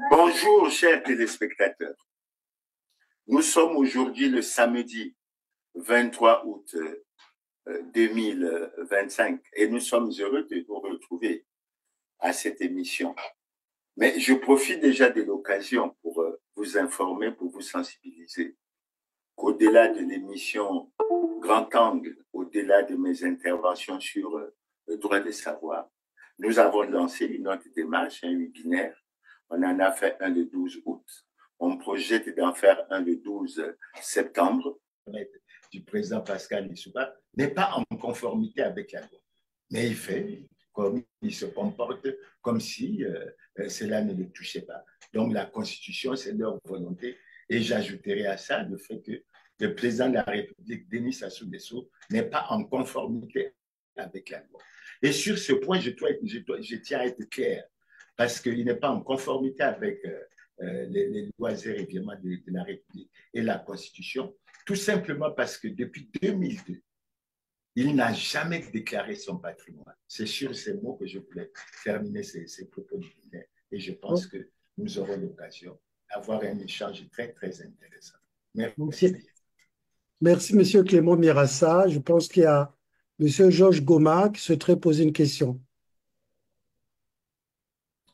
Bonjour, chers téléspectateurs. Nous sommes aujourd'hui le samedi 23 août 2025 et nous sommes heureux de vous retrouver à cette émission. Mais je profite déjà de l'occasion pour vous informer, pour vous sensibiliser qu'au-delà de l'émission Grand Angle, au-delà de mes interventions sur le droit de savoir, nous avons lancé une autre démarche, un webinaire. On en a fait un le 12 août. On projette d'en faire un le 12 septembre. Du président Pascal Lissouba n'est pas en conformité avec la loi. Mais il fait comme il se comporte comme si cela ne le touchait pas. Donc la Constitution, c'est leur volonté. Et j'ajouterai à ça le fait que le président de la République, Denis Sassou Nguesso, n'est pas en conformité avec la loi. Et sur ce point, je tiens à être clair, parce qu'il n'est pas en conformité avec les lois et règlements de la République et la Constitution, tout simplement parce que depuis 2002, il n'a jamais déclaré son patrimoine. C'est sur ces mots que je voulais terminer ces propos liminaires. Et je pense que nous aurons l'occasion d'avoir un échange très, très intéressant. Merci. Merci, M. Clément Mirassa. Je pense qu'il y a M. Georges Goma qui souhaiterait poser une question.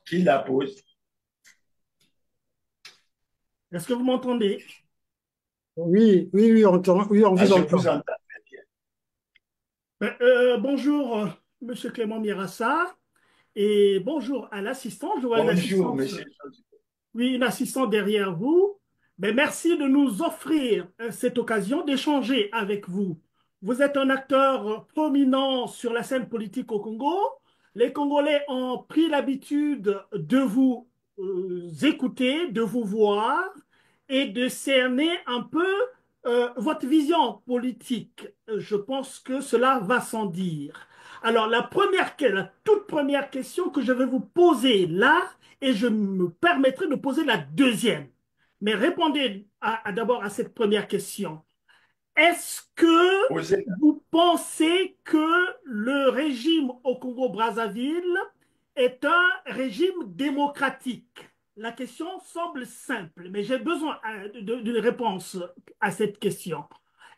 Qui la pose? Est-ce que vous m'entendez? Oui, on vous entend. Je vous entends très bien. Bonjour, M. Clément Mirassa, et bonjour à l'assistant. Bonjour, M. Oui, une assistante derrière vous. Merci de nous offrir cette occasion d'échanger avec vous. Vous êtes un acteur prominent sur la scène politique au Congo. Les Congolais ont pris l'habitude de vous écouter, de vous voir et de cerner un peu votre vision politique. Je pense que cela va sans dire. Alors, la toute première question que je vais vous poser là, et je me permettrai de poser la deuxième. Mais répondez d'abord à cette première question. Est-ce que vous pensez que le régime au Congo-Brazzaville est un régime démocratique? La question semble simple, mais j'ai besoin d'une réponse à cette question.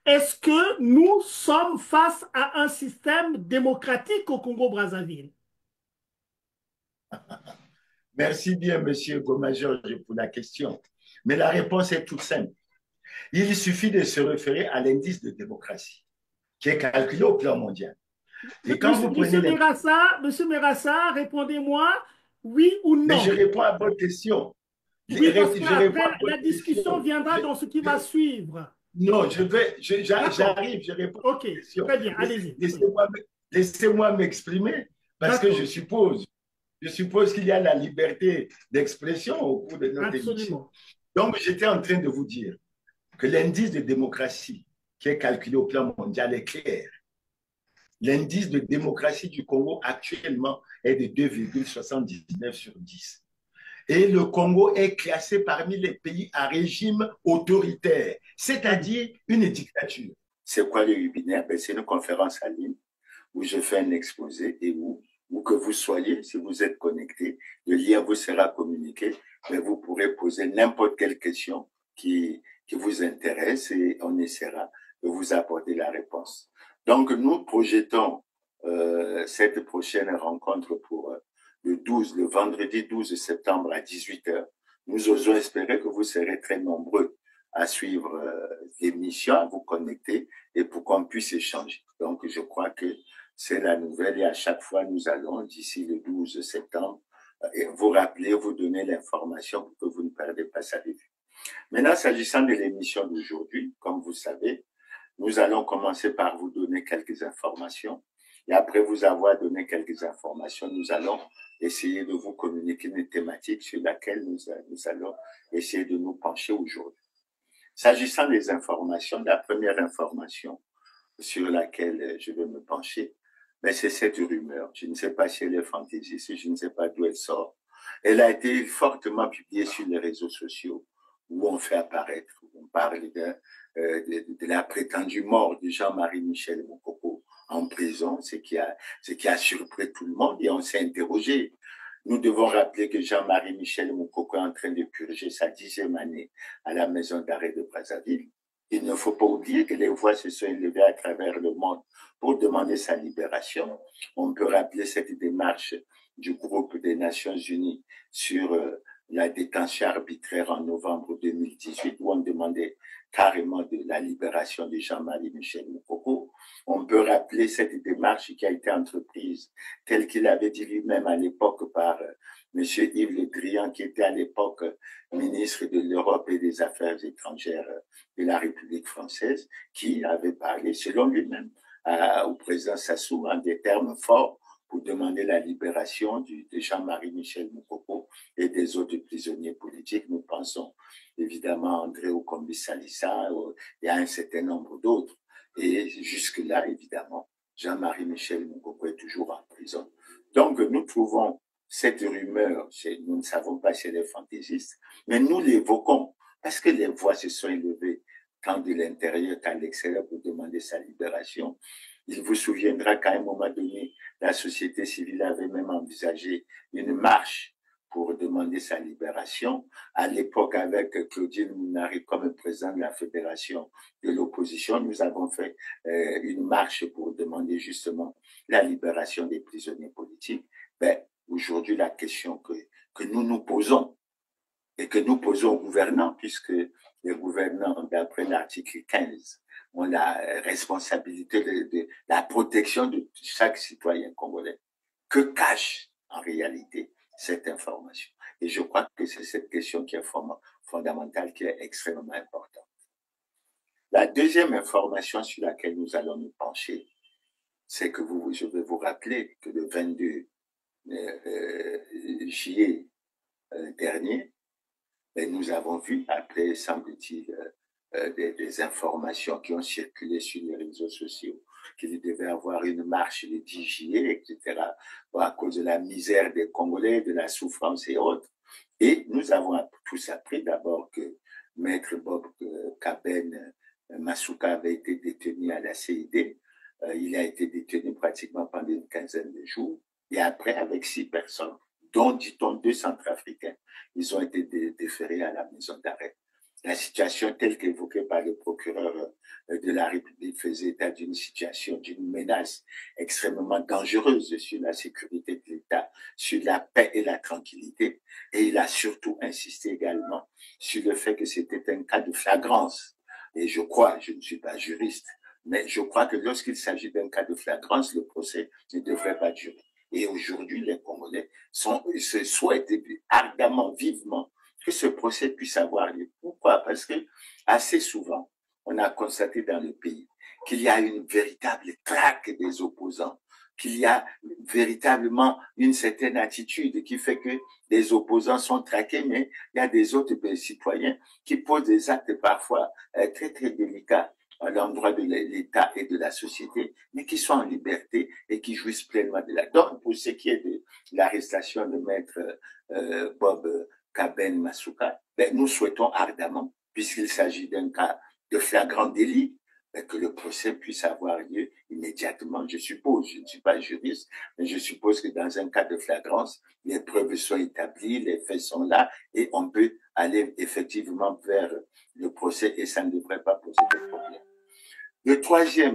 Est-ce que nous sommes face à un système démocratique au Congo-Brazzaville? Merci bien, M. Goma-Georges, pour la question. Mais la réponse est toute simple. Il suffit de se référer à l'indice de démocratie, qui est calculé au plan mondial. Et quand vous prenez Monsieur Mirassa, répondez-moi oui ou non. Mais je réponds à votre question. Oui, parce qu'après, la discussion viendra dans ce qui va suivre. Non, j'arrive, je réponds à votre question. Très bien, allez-y. Laissez-moi m'exprimer, parce que je suppose qu'il y a la liberté d'expression au cours de notre émission. Donc, j'étais en train de vous dire que l'indice de démocratie qui est calculé au plan mondial est clair. L'indice de démocratie du Congo actuellement est de 2,79 sur 10. Et le Congo est classé parmi les pays à régime autoritaire, c'est-à-dire une dictature. C'est quoi le webinaire? C'est une conférence en ligne où je fais un exposé et où que vous soyez, si vous êtes connecté, le lien vous sera communiqué, mais vous pourrez poser n'importe quelle question qui vous intéresse et on essaiera de vous apporter la réponse. Donc, nous projetons cette prochaine rencontre pour le vendredi 12 septembre à 18h. Nous osons espérer que vous serez très nombreux à suivre l'émission, à vous connecter et pour qu'on puisse échanger. Donc, je crois que c'est la nouvelle et à chaque fois, nous allons, d'ici le 12 septembre, vous rappeler, vous donner l'information pour que vous ne perdez pas ça de vue. Maintenant, s'agissant de l'émission d'aujourd'hui, comme vous savez, nous allons commencer par vous donner quelques informations. Et après vous avoir donné quelques informations, nous allons essayer de vous communiquer une thématique sur laquelle nous allons essayer de nous pencher aujourd'hui. S'agissant des informations, la première information sur laquelle je vais me pencher, c'est cette rumeur. Je ne sais pas si elle est fantaisiste, je ne sais pas d'où elle sort. Elle a été fortement publiée sur les réseaux sociaux où on fait apparaître, on parle de la prétendue mort de Jean-Marie Michel Moukoko en prison, ce qui a surpris tout le monde et on s'est interrogé. Nous devons rappeler que Jean-Marie Michel Moukoko est en train de purger sa 10e année à la maison d'arrêt de Brazzaville. Il ne faut pas oublier que les voix se sont élevées à travers le monde pour demander sa libération. On peut rappeler cette démarche du groupe des Nations Unies sur la détention arbitraire en novembre 2018, où on demandait carrément de la libération de Jean-Marie Michel Moukoko. On peut rappeler cette démarche qui a été entreprise, telle qu'il avait dit lui-même à l'époque par M. Yves Le Drian, qui était à l'époque ministre de l'Europe et des Affaires étrangères de la République française, qui avait parlé, selon lui-même, au président Sassou en des termes forts pour demander la libération de Jean-Marie Michel Moukoko et des autres prisonniers politiques. Nous pensons évidemment à André Okombi Salissa et à un certain nombre d'autres. Et jusque-là, évidemment, Jean-Marie Michel Moukoko est toujours en prison. Donc, nous trouvons cette rumeur, nous ne savons pas si elle est fantaisiste, mais nous l'évoquons parce que les voix se sont élevées tant de l'intérieur qu'à l'extérieur pour demander sa libération. Il vous souviendra qu'à un moment donné, la société civile avait même envisagé une marche pour demander sa libération. À l'époque, avec Claudine Mounari comme président de la Fédération de l'opposition, nous avons fait une marche pour demander justement la libération des prisonniers politiques. Ben, aujourd'hui, la question que nous nous posons et que nous posons aux gouvernants, puisque les gouvernants, d'après l'article 15, ont la responsabilité de la protection de chaque citoyen congolais. Que cache en réalité cette information? Et je crois que c'est cette question qui est fondamentale, qui est extrêmement importante. La deuxième information sur laquelle nous allons nous pencher, c'est que je vais vous rappeler que le 22 juillet dernier, nous avons vu, après, semble-t-il, des informations qui ont circulé sur les réseaux sociaux, qu'il devait y avoir une marche le 10 juillet, etc., à cause de la misère des Congolais, de la souffrance et autres. Et nous avons tous appris d'abord que Maître Bob Kaben Masuka avait été détenu à la CID. Il a été détenu pratiquement pendant une quinzaine de jours. Et après, avec 6 personnes, dont, dit-on, 2 Centrafricains, ils ont été déférés à la maison d'arrêt. La situation telle qu'évoquée par le procureur de la République faisait état d'une situation, d'une menace extrêmement dangereuse sur la sécurité de l'État, sur la paix et la tranquillité. Et il a surtout insisté également sur le fait que c'était un cas de flagrance. Et je crois, je ne suis pas juriste, mais je crois que lorsqu'il s'agit d'un cas de flagrance, le procès ne devrait pas durer. Et aujourd'hui, les Congolais se souhaitent ardemment, vivement, que ce procès puisse avoir lieu. Pourquoi? Parce que assez souvent, on a constaté dans le pays qu'il y a une véritable traque des opposants, qu'il y a véritablement une certaine attitude qui fait que les opposants sont traqués, mais il y a des autres citoyens qui posent des actes parfois très, très délicats à l'endroit de l'État et de la société, mais qui sont en liberté et qui jouissent pleinement de la donne. Pour ce qui est de l'arrestation de Maître Bob Kaben Masuka, nous souhaitons ardemment, puisqu'il s'agit d'un cas de flagrant délit, que le procès puisse avoir lieu immédiatement, je suppose. Je ne suis pas juriste, mais je suppose que dans un cas de flagrance, les preuves sont établies, les faits sont là, et on peut aller effectivement vers le procès et ça ne devrait pas poser de problème.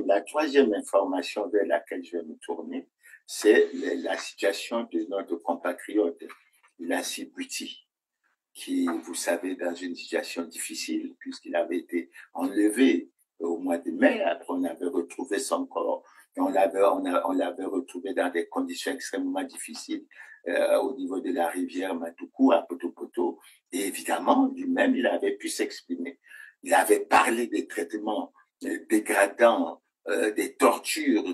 La troisième information vers laquelle je vais me tourner, c'est la situation de notre compatriote Lassi Buti, qui, vous savez, dans une situation difficile, puisqu'il avait été enlevé au mois de mai. Après, on avait retrouvé son corps. Et on l'avait retrouvé dans des conditions extrêmement difficiles au niveau de la rivière Matoukou, à Poto-Poto. Et évidemment, lui-même, il avait pu s'exprimer. Il avait parlé des traitements dégradants, des tortures,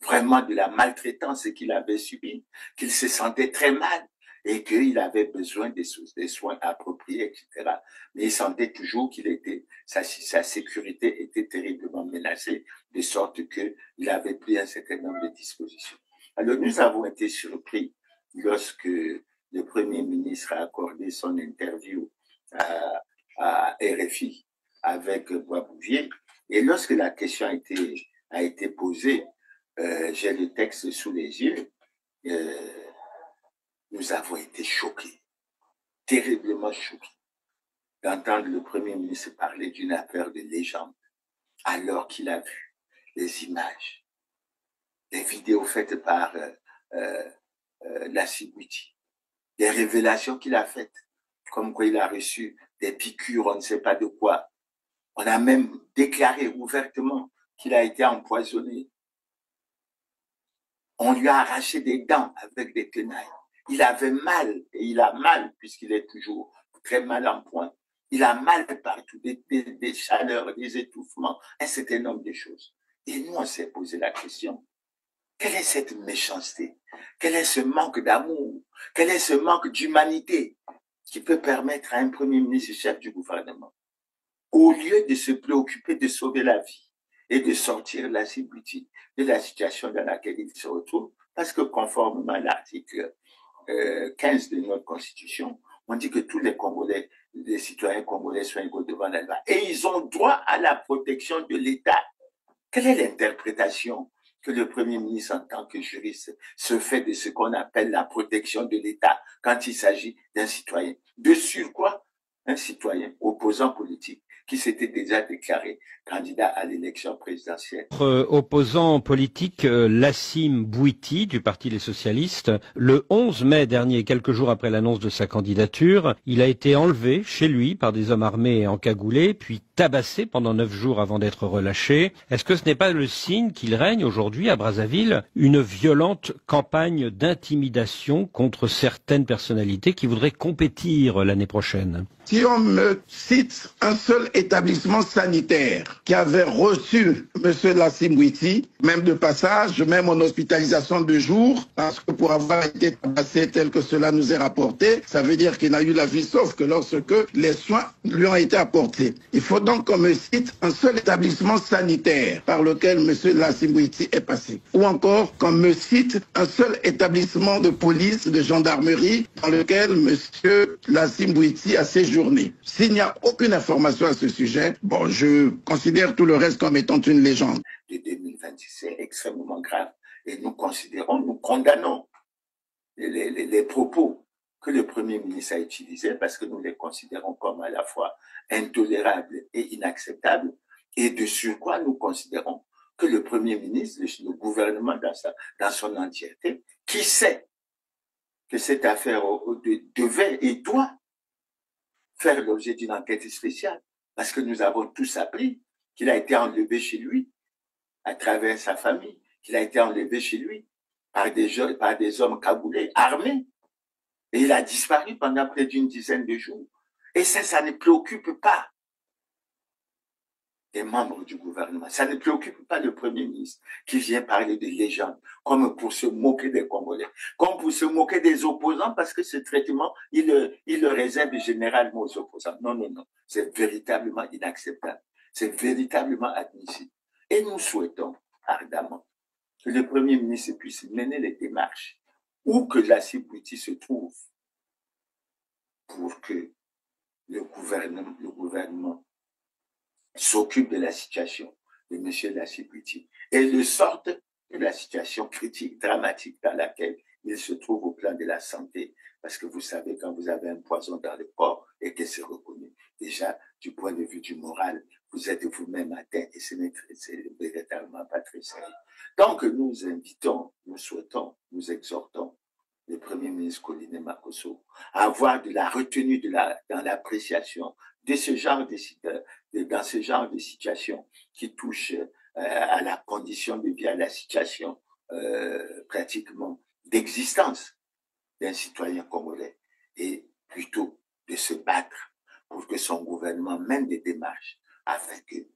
vraiment de la maltraitance qu'il avait subie, qu'il se sentait très mal et qu'il avait besoin des soins appropriés, etc. Mais il sentait toujours sa sécurité était terriblement menacée, de sorte qu'il avait pris un certain nombre de dispositions. Alors, nous avons été surpris lorsque le Premier ministre a accordé son interview à RFI avec Boisbouvier. Et lorsque la question a été posée, j'ai le texte sous les yeux, nous avons été choqués, terriblement choqués, d'entendre le Premier ministre parler d'une affaire de légende, alors qu'il a vu les images, les vidéos faites par Lassib Bouti, des révélations qu'il a faites, comme quoi il a reçu des piqûres, on ne sait pas de quoi. On a même déclaré ouvertement qu'il a été empoisonné. On lui a arraché des dents avec des tenailles. Il avait mal, et il a mal, puisqu'il est toujours très mal en point. Il a mal partout, des chaleurs, des étouffements, un certain nombre de choses. Et nous, on s'est posé la question, quelle est cette méchanceté? Quel est ce manque d'amour? Quel est ce manque d'humanité qui peut permettre à un Premier ministre chef du gouvernement, au lieu de se préoccuper de sauver la vie et de sortir Lassib Bouti de la situation dans laquelle il se retrouve, parce que conformément à l'article 15 de notre Constitution, on dit que tous les Congolais, les citoyens congolais sont égaux devant la loi et ils ont droit à la protection de l'État. Quelle est l'interprétation que le Premier ministre, en tant que juriste, se fait de ce qu'on appelle la protection de l'État quand il s'agit d'un citoyen? De surcroît, un citoyen opposant politique qui s'était déjà déclaré candidat à l'élection présidentielle. Opposant politique Lassib Bouti du Parti des Socialistes, le 11 mai dernier, quelques jours après l'annonce de sa candidature, il a été enlevé chez lui par des hommes armés encagoulés, puis tabassé pendant 9 jours avant d'être relâché. Est-ce que ce n'est pas le signe qu'il règne aujourd'hui à Brazzaville une violente campagne d'intimidation contre certaines personnalités qui voudraient compétir l'année prochaine? Si on me cite un seul établissement sanitaire qui avait reçu M. Lassib Bouti, même de passage, même en hospitalisation de jour, parce que pour avoir été tabassé tel que cela nous est rapporté, ça veut dire qu'il n'a eu la vie sauf que lorsque les soins lui ont été apportés. Il faut donc qu'on me cite un seul établissement sanitaire par lequel M. Lassib Bouti est passé. Ou encore qu'on me cite un seul établissement de police, de gendarmerie, dans lequel M. Lassib Bouti a séjourné. S'il n'y a aucune information à ce sujet, bon, je considère tout le reste comme étant une légende. De 2026, c'est extrêmement grave. Et nous considérons, nous condamnons les propos que le Premier ministre a utilisés parce que nous les considérons comme à la fois intolérables et inacceptables. Et de surcroît, nous considérons que le Premier ministre, le gouvernement dans son entièreté, qui sait que cette affaire devait et doit faire l'objet d'une enquête spéciale, parce que nous avons tous appris qu'il a été enlevé chez lui à travers sa famille, qu'il a été enlevé chez lui par des hommes cagoulés, armés, et il a disparu pendant près d'une dizaine de jours. Et ça ne préoccupe pas les membres du gouvernement, ça ne préoccupe pas le Premier ministre qui vient parler de légendes, comme pour se moquer des Congolais, comme pour se moquer des opposants, parce que ce traitement, il le réserve généralement aux opposants. Non, non, non, c'est véritablement inacceptable, c'est véritablement admissible. Et nous souhaitons ardemment que le Premier ministre puisse mener les démarches où que Lassib Bouti se trouve pour que le gouvernement s'occupe de la situation de M. Lassib Bouti et le sorte de la situation critique, dramatique dans laquelle il se trouve au plan de la santé. Parce que vous savez, quand vous avez un poison dans le corps et que c'est reconnu, déjà, du point de vue du moral, vous êtes vous-même atteint et c'est véritablement pas très sérieux. Donc, nous invitons, nous souhaitons, nous exhortons le Premier ministre Colline Makosso à avoir de la retenue dans l'appréciation de ce genre dans ce genre de situation qui touche à la condition de vie, à la situation pratiquement d'existence d'un citoyen congolais, et plutôt de se battre pour que son gouvernement mène des démarches afin que,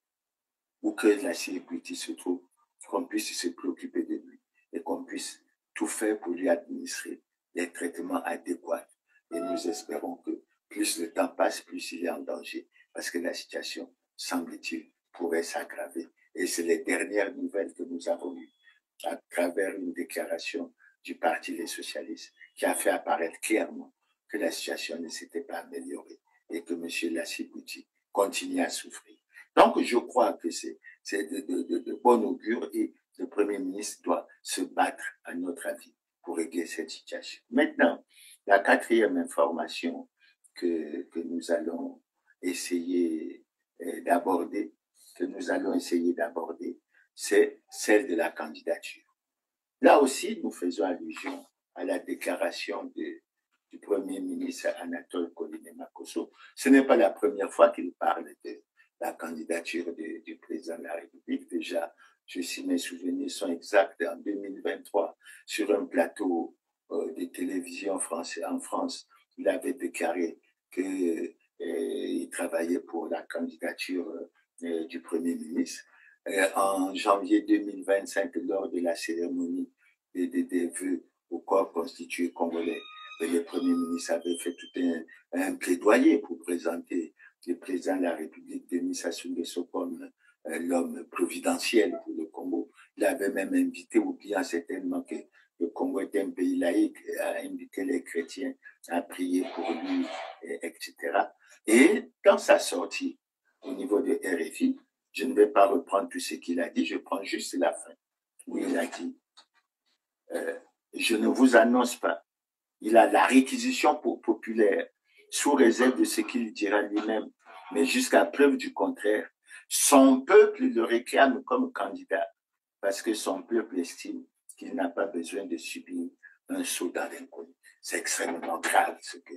où que Lassib Bouti se trouve, qu'on puisse se préoccuper de lui et qu'on puisse tout faire pour lui administrer les traitements adéquats. Et nous espérons que plus le temps passe, plus il est en danger, parce que la situation, semble-t-il, pourrait s'aggraver. Et c'est les dernières nouvelles que nous avons eues à travers une déclaration du Parti des Socialistes qui a fait apparaître clairement que la situation ne s'était pas améliorée et que M. Lassib Bouti continue à souffrir. Donc, je crois que c'est de bon augure et le Premier ministre doit se battre, à notre avis, pour régler cette situation. Maintenant, la quatrième information que nous allons essayer d'aborder, c'est celle de la candidature. Là aussi, nous faisons allusion à la déclaration du Premier ministre Anatole Koliné-Makosso. Ce n'est pas la première fois qu'il parle de la candidature du président de la République. Déjà, si mes souvenirs sont exacts, en 2023, sur un plateau de télévision français en France, il avait déclaré qu'il travaillait pour la candidature du Premier ministre. En janvier 2025, lors de la cérémonie des vœux au corps constitué congolais, le Premier ministre avait fait tout un plaidoyer pour présenter le président de la République, Denis Sassou Nguesso, comme l'homme providentiel pour le Congo. Il avait même invité, oubliant certainement que le Congo est un pays laïque, a invité les chrétiens à prier pour lui, etc. Et dans sa sortie au niveau de RFI, je ne vais pas reprendre tout ce qu'il a dit, je prends juste la fin, où il a dit je ne vous annonce pas. Il a la réquisition populaire, sous réserve de ce qu'il dira lui-même, mais jusqu'à preuve du contraire. Son peuple le réclame comme candidat, parce que son peuple estime qu'il n'a pas besoin de subir un saut dans l'inconnu. C'est extrêmement grave ce que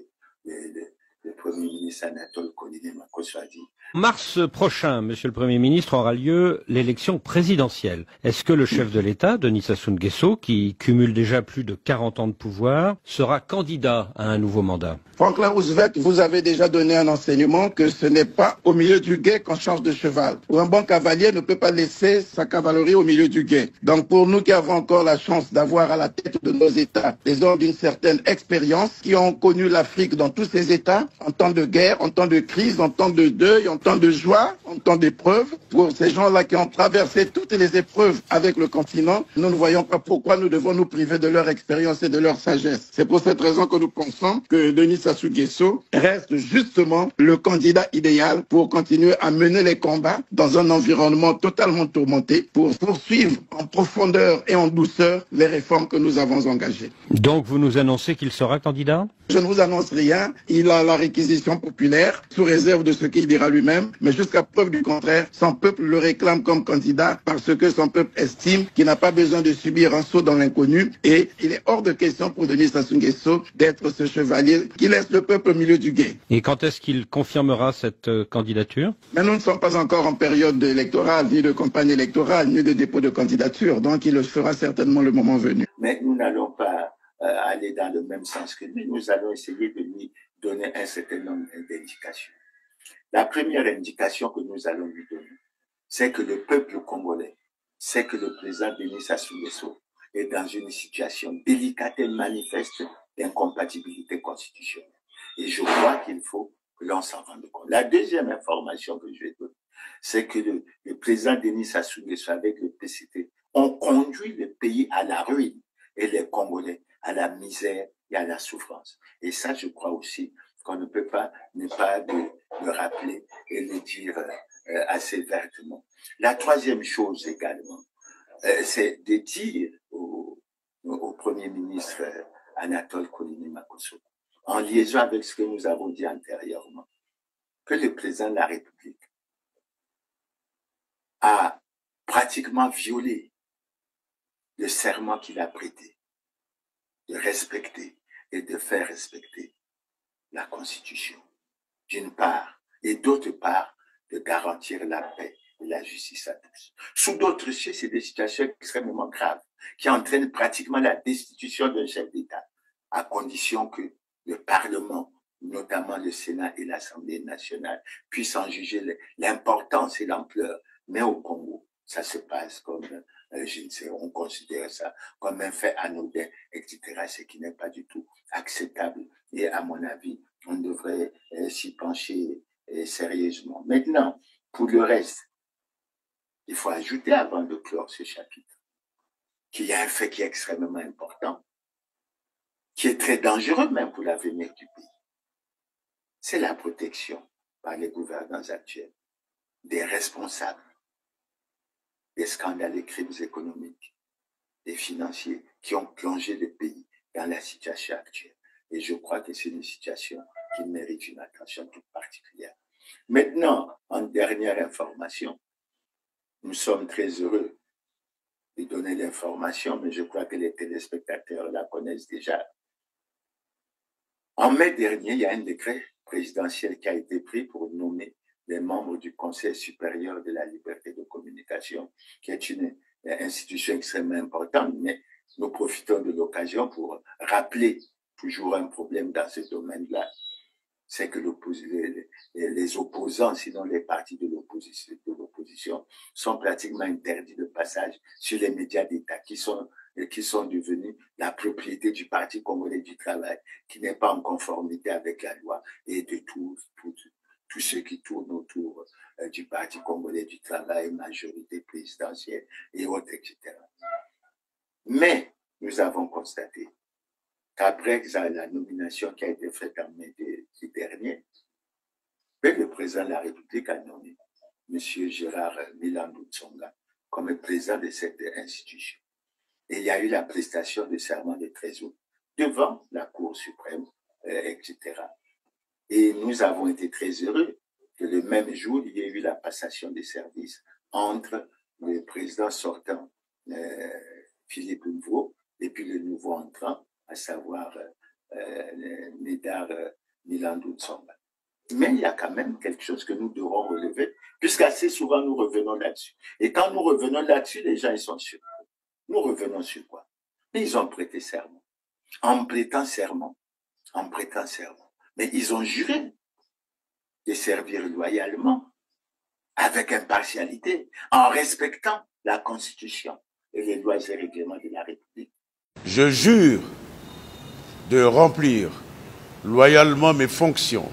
le Premier ministre Anatole Koliné-Makosso a dit. Mars prochain, Monsieur le Premier ministre, aura lieu l'élection présidentielle. Est-ce que le chef de l'État, Denis Sassou Nguesso, qui cumule déjà plus de 40 ans de pouvoir, sera candidat à un nouveau mandat? Franklin Roosevelt vous avez déjà donné un enseignement que ce n'est pas au milieu du guet qu'on change de cheval. Un bon cavalier ne peut pas laisser sa cavalerie au milieu du guet. Donc pour nous qui avons encore la chance d'avoir à la tête de nos États des hommes d'une certaine expérience, qui ont connu l'Afrique dans tous ses États, en temps de guerre, en temps de crise, en temps de deuil, en temps de joie, en temps d'épreuve, pour ces gens-là qui ont traversé toutes les épreuves avec le continent, nous ne voyons pas pourquoi nous devons nous priver de leur expérience et de leur sagesse. C'est pour cette raison que nous pensons que Denis Sassou Nguesso reste justement le candidat idéal pour continuer à mener les combats dans un environnement totalement tourmenté, pour poursuivre en profondeur et en douceur les réformes que nous avons engagées. Donc vous nous annoncez qu'il sera candidat? Je ne vous annonce rien, il a la réquisition populaire, sous réserve de ce qu'il dira lui-même, mais jusqu'à preuve du contraire, son peuple le réclame comme candidat parce que son peuple estime qu'il n'a pas besoin de subir un saut dans l'inconnu, et il est hors de question pour Denis Sassou Nguesso d'être ce chevalier qui laisse le peuple au milieu du guet. Et quand est-ce qu'il confirmera cette candidature? Mais nous ne sommes pas encore en période électorale, ni de campagne électorale, ni de dépôt de candidature, donc il le fera certainement le moment venu. Mais nous n'allons pas aller dans le même sens que lui, nous allons essayer de lui donner un certain nombre d'indications. La première indication que nous allons lui donner, c'est que le peuple congolais, c'est que le président Denis Sassou Nguesso est dans une situation délicate et manifeste d'incompatibilité constitutionnelle. Et je crois qu'il faut que l'on s'en rende compte. La deuxième information que je vais donner, c'est que le président Denis Sassou Nguesso avec le PCT ont conduit le pays à la ruine et les Congolais à la misère et à la souffrance. Et ça, je crois aussi qu'on ne peut pas ne pas le rappeler et le dire assez vertement. La troisième chose également, c'est de dire au Premier ministre Anatole Koliné-Makosso, en liaison avec ce que nous avons dit antérieurement, que le président de la République a pratiquement violé le serment qu'il a prêté de respecter et de faire respecter la Constitution, d'une part, et d'autre part, de garantir la paix et la justice à tous. Sous d'autres cieux, c'est des situations extrêmement graves qui entraînent pratiquement la destitution d'un chef d'État, à condition que le Parlement, notamment le Sénat et l'Assemblée nationale, puissent en juger l'importance et l'ampleur. Mais au Congo, ça se passe comme, je ne sais, on considère ça comme un fait anodin, etc., ce qui n'est pas du tout acceptable. Et à mon avis, on devrait s'y pencher sérieusement. Maintenant, pour le reste, il faut ajouter avant de clore ce chapitre qu'il y a un fait qui est extrêmement important, qui est très dangereux même pour l'avenir du pays. C'est la protection par les gouvernants actuels des responsables des scandales et crimes économiques, et financiers qui ont plongé le pays dans la situation actuelle. Et je crois que c'est une situation qui mérite une attention toute particulière. Maintenant, en dernière information, nous sommes très heureux de donner l'information, mais je crois que les téléspectateurs la connaissent déjà. En mai dernier, il y a un décret présidentiel qui a été pris pour nommer les membres du Conseil supérieur de la liberté de communication, qui est une institution extrêmement importante, mais nous profitons de l'occasion pour rappeler toujours un problème dans ce domaine-là. C'est que les opposants, sinon les partis de l'opposition, sont pratiquement interdits de passage sur les médias d'État qui sont devenus la propriété du Parti congolais du travail, qui n'est pas en conformité avec la loi et de tous ceux qui tournent autour du Parti congolais du travail, majorité présidentielle et autres, etc. Mais nous avons constaté qu'après la nomination qui a été faite en mai dernier, le président de la République a nommé M. Gérard Milandou Tsonga comme président de cette institution. Et il y a eu la prestation de serment de 13 août devant la Cour suprême, etc. Et nous avons été très heureux que le même jour, il y ait eu la passation des services entre le président sortant, Philippe Mvo, et puis le nouveau entrant, à savoir Médard Milandou Tsonga. Mais il y a quand même quelque chose que nous devons relever, puisqu'assez souvent nous revenons là-dessus. Et quand nous revenons là-dessus, les gens ils sont surpris. Nous revenons sur quoi? Ils ont prêté serment. En prêtant serment. Mais ils ont juré de servir loyalement, avec impartialité, en respectant la Constitution et les lois et règlements de la République. Je jure de remplir loyalement mes fonctions.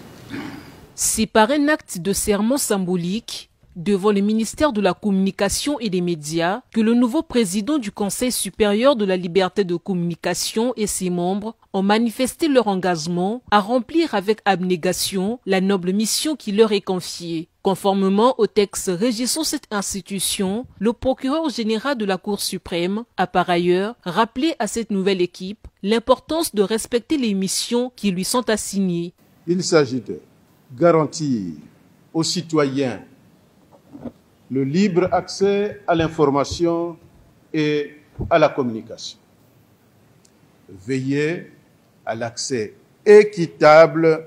C'est par un acte de serment symbolique devant le ministère de la Communication et des Médias que le nouveau président du Conseil supérieur de la liberté de communication et ses membres ont manifesté leur engagement à remplir avec abnégation la noble mission qui leur est confiée. Conformément au texte régissant cette institution, le procureur général de la Cour suprême a par ailleurs rappelé à cette nouvelle équipe l'importance de respecter les missions qui lui sont assignées. Il s'agit de garantir aux citoyens le libre accès à l'information et à la communication. Veiller à l'accès équitable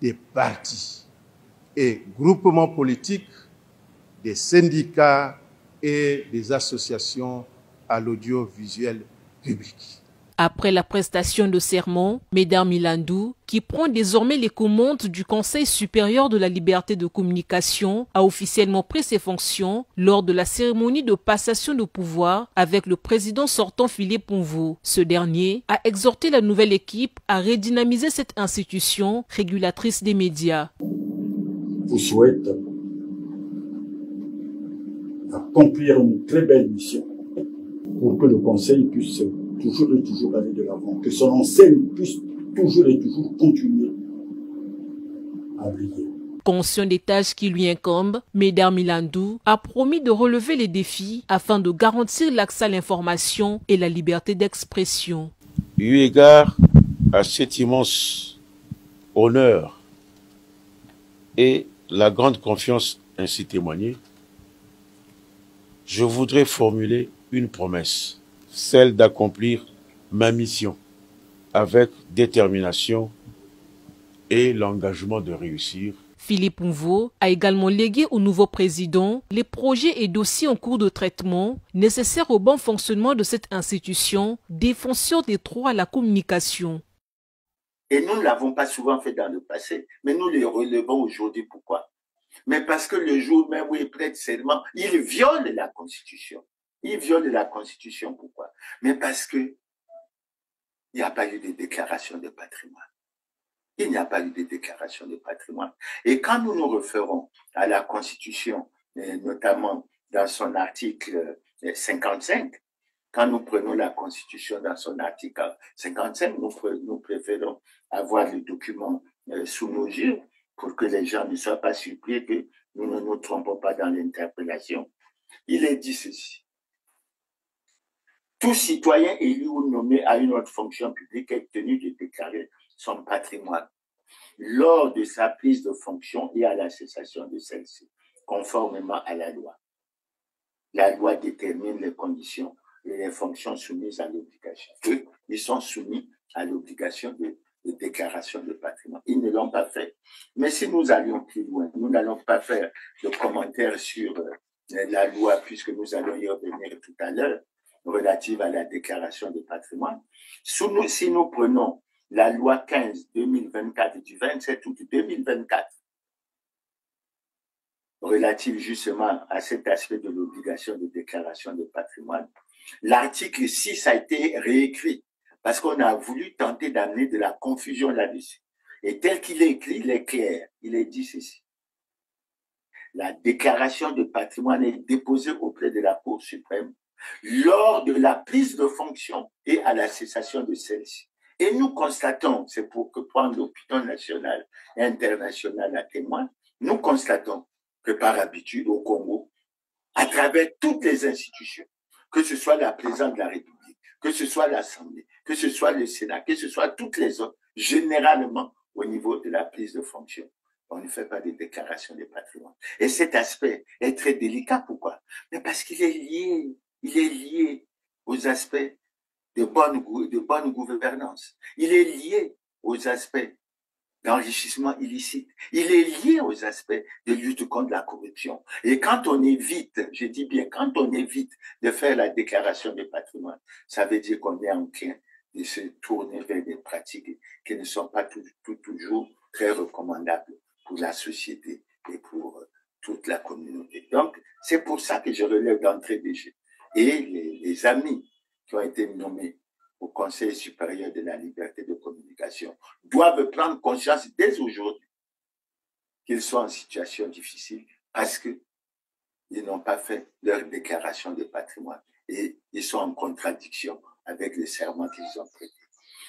des partis et groupements politiques, des syndicats et des associations à l'audiovisuel public. Après la prestation de serment, Médard Milandou, qui prend désormais les commandes du Conseil supérieur de la liberté de communication, a officiellement pris ses fonctions lors de la cérémonie de passation de pouvoir avec le président sortant Philippe Mvo. Ce dernier a exhorté la nouvelle équipe à redynamiser cette institution régulatrice des médias. Vous souhaite accomplir une très belle mission pour que le Conseil puisse toujours aller de l'avant, que son enseigne puisse toujours et toujours continuer à briller. Conscient des tâches qui lui incombent, Médard Milandou a promis de relever les défis afin de garantir l'accès à l'information et la liberté d'expression. Eu égard à cet immense honneur et la grande confiance ainsi témoignée, je voudrais formuler une promesse, celle d'accomplir ma mission avec détermination et l'engagement de réussir. Philippe Mvo a également légué au nouveau président les projets et dossiers en cours de traitement nécessaires au bon fonctionnement de cette institution, défenseur des droits à la communication. Et nous ne l'avons pas souvent fait dans le passé, mais nous le relevons aujourd'hui. Pourquoi? Mais parce que le jour même où il prête serment, il viole la Constitution. Il viole la Constitution, pourquoi? Mais parce que il n'y a pas eu de déclaration de patrimoine. Il n'y a pas eu de déclaration de patrimoine. Et quand nous nous référons à la Constitution, notamment dans son article 55, quand nous prenons la Constitution dans son article 55, nous préférons avoir le document sous nos yeux pour que les gens ne soient pas surpris que nous ne nous trompons pas dans l'interpellation. Il est dit ceci. Tout citoyen élu ou nommé à une autre fonction publique est tenu de déclarer son patrimoine lors de sa prise de fonction et à la cessation de celle-ci, conformément à la loi. La loi détermine les conditions et les fonctions soumises à l'obligation. Eux, ils sont soumis à l'obligation de déclaration de patrimoine. Ils ne l'ont pas fait. Mais si nous allions plus loin, nous n'allons pas faire de commentaires sur la loi, puisque nous allons y revenir tout à l'heure, relative à la déclaration de patrimoine. Si nous prenons la loi 15-2024 du 27 août 2024, relative justement à cet aspect de l'obligation de déclaration de patrimoine, l'article 6 a été réécrit parce qu'on a voulu tenter d'amener de la confusion là-dessus. Et tel qu'il est écrit, il est clair. Il est dit ceci. La déclaration de patrimoine est déposée auprès de la Cour suprême lors de la prise de fonction et à la cessation de celle-ci. Et nous constatons, c'est pour que prendre l'opinion nationale et internationale à témoin, nous constatons que par habitude au Congo, à travers toutes les institutions, que ce soit la présidence de la République, que ce soit l'Assemblée, que ce soit le Sénat, que ce soit toutes les autres, généralement au niveau de la prise de fonction, on ne fait pas de déclaration de patrimoine. Et cet aspect est très délicat. Pourquoi? Mais parce qu'il est lié aux aspects de bonne gouvernance. Il est lié aux aspects d'enrichissement illicite. Il est lié aux aspects de lutte contre la corruption. Et quand on évite, je dis bien, quand on évite de faire la déclaration de patrimoine, ça veut dire qu'on est en train de se tourner vers des pratiques qui ne sont pas toujours très recommandables pour la société et pour toute la communauté. Donc, c'est pour ça que je relève d'entrée des jeux. Et les amis qui ont été nommés au Conseil supérieur de la liberté de communication doivent prendre conscience dès aujourd'hui qu'ils sont en situation difficile parce qu'ils n'ont pas fait leur déclaration de patrimoine et ils sont en contradiction avec le serment qu'ils ont prêté.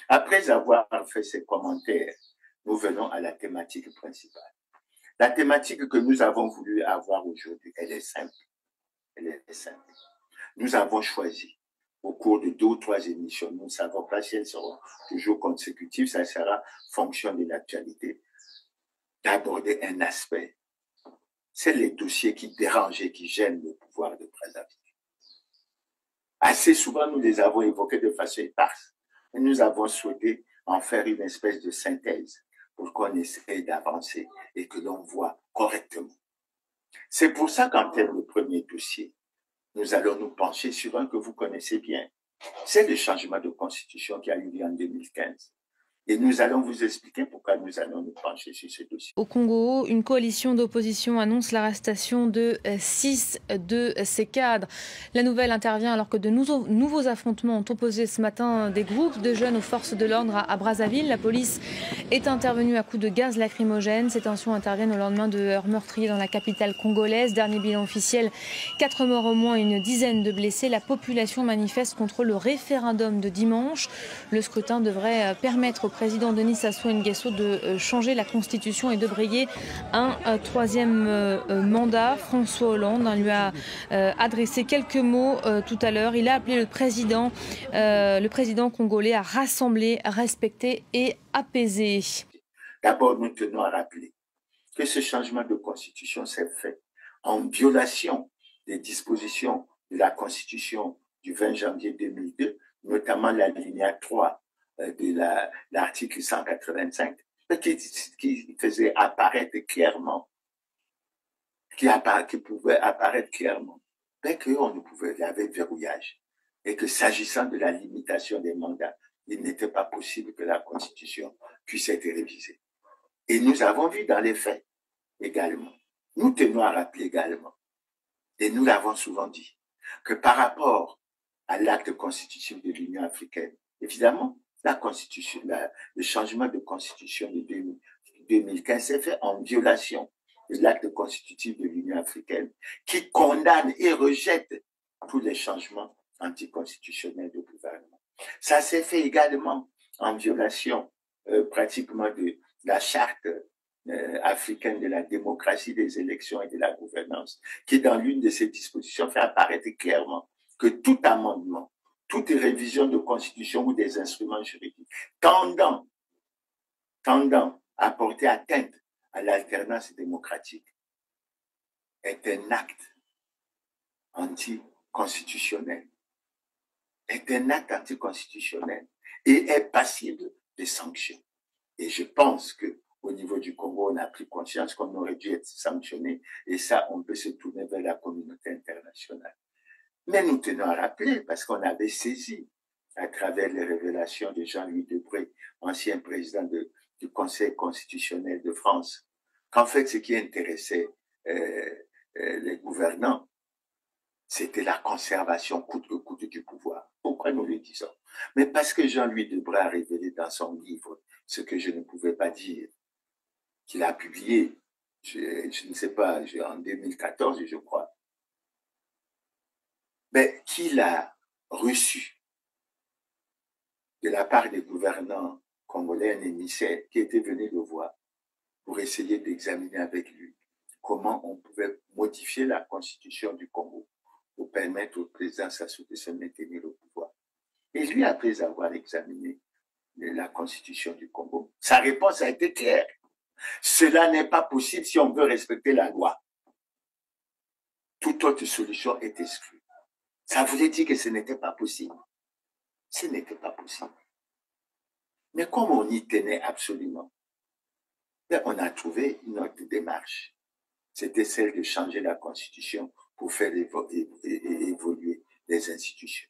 Après avoir fait ces commentaires, nous venons à la thématique principale. La thématique que nous avons voulu avoir aujourd'hui, elle est simple. Elle est simple. Nous avons choisi au cours de 2 ou 3 émissions, nous ne savons pas si elles seront toujours consécutives, ça sera fonction de l'actualité, d'aborder un aspect. C'est les dossiers qui dérangent et qui gênent le pouvoir de Brazzaville. Assez souvent, nous les avons évoqués de façon éparse. Et nous avons souhaité en faire une espèce de synthèse pour qu'on essaie d'avancer et que l'on voit correctement. C'est pour ça qu'en termes de premier dossier, nous allons nous pencher sur un que vous connaissez bien. C'est le changement de constitution qui a eu lieu en 2015. Et nous allons vous expliquer pourquoi nous allons nous pencher sur ce dossier. Au Congo, une coalition d'opposition annonce l'arrestation de 6 de ses cadres. La nouvelle intervient alors que de nouveaux affrontements ont opposé ce matin des groupes de jeunes aux forces de l'ordre à Brazzaville. La police est intervenue à coups de gaz lacrymogène. Ces tensions interviennent au lendemain de heurts meurtriers dans la capitale congolaise. Dernier bilan officiel, 4 morts au moins et une dizaine de blessés. La population manifeste contre le référendum de dimanche. Le scrutin devrait permettre au président Denis Sassou Nguesso de changer la constitution et de briguer un 3e mandat. François Hollande lui a adressé quelques mots tout à l'heure. Il a appelé le président congolais à rassembler, respecter et apaiser. D'abord, nous tenons à rappeler que ce changement de constitution s'est fait en violation des dispositions de la constitution du 20 janvier 2002, notamment la lignée 3 de l'article 185, qui faisait apparaître clairement, qui pouvait apparaître clairement, mais qu'on ne pouvait, il y avait verrouillage, et que s'agissant de la limitation des mandats, il n'était pas possible que la Constitution puisse être révisée. Et nous avons vu dans les faits également, nous tenons à rappeler également, et nous l'avons souvent dit, que par rapport à l'acte constitutif de l'Union africaine, évidemment, le changement de constitution de 2015 s'est fait en violation de l'acte constitutif de l'Union africaine qui condamne et rejette tous les changements anticonstitutionnels de gouvernement. Ça s'est fait également en violation pratiquement de la charte africaine de la démocratie, des élections et de la gouvernance, qui dans l'une de ses dispositions fait apparaître clairement que tout amendement toute révision de constitution ou des instruments juridiques tendant à porter atteinte à l'alternance démocratique est un acte anticonstitutionnel, et est passible de sanctions. Et je pense qu'au niveau du Congo, on a pris conscience qu'on aurait dû être sanctionné, et ça, on peut se tourner vers la communauté internationale. Mais nous tenons à rappeler, parce qu'on avait saisi, à travers les révélations de Jean-Louis Debré, ancien président du Conseil constitutionnel de France, qu'en fait, ce qui intéressait les gouvernants, c'était la conservation coûte que coûte du pouvoir. Pourquoi nous le disons? Mais parce que Jean-Louis Debré a révélé dans son livre ce que je ne pouvais pas dire, qu'il a publié, je ne sais pas, en 2014, je crois, mais qu'il a reçu de la part des gouvernants congolais un émissaire qui était venu le voir pour essayer d'examiner avec lui comment on pouvait modifier la constitution du Congo pour permettre au président Sassou de se maintenir au pouvoir. Et lui, après avoir examiné la constitution du Congo, sa réponse a été claire. Cela n'est pas possible si on veut respecter la loi. Toute autre solution est exclue. Ça voulait dire que ce n'était pas possible. Ce n'était pas possible. Mais comme on y tenait absolument, on a trouvé une autre démarche. C'était celle de changer la constitution pour faire évoluer les institutions.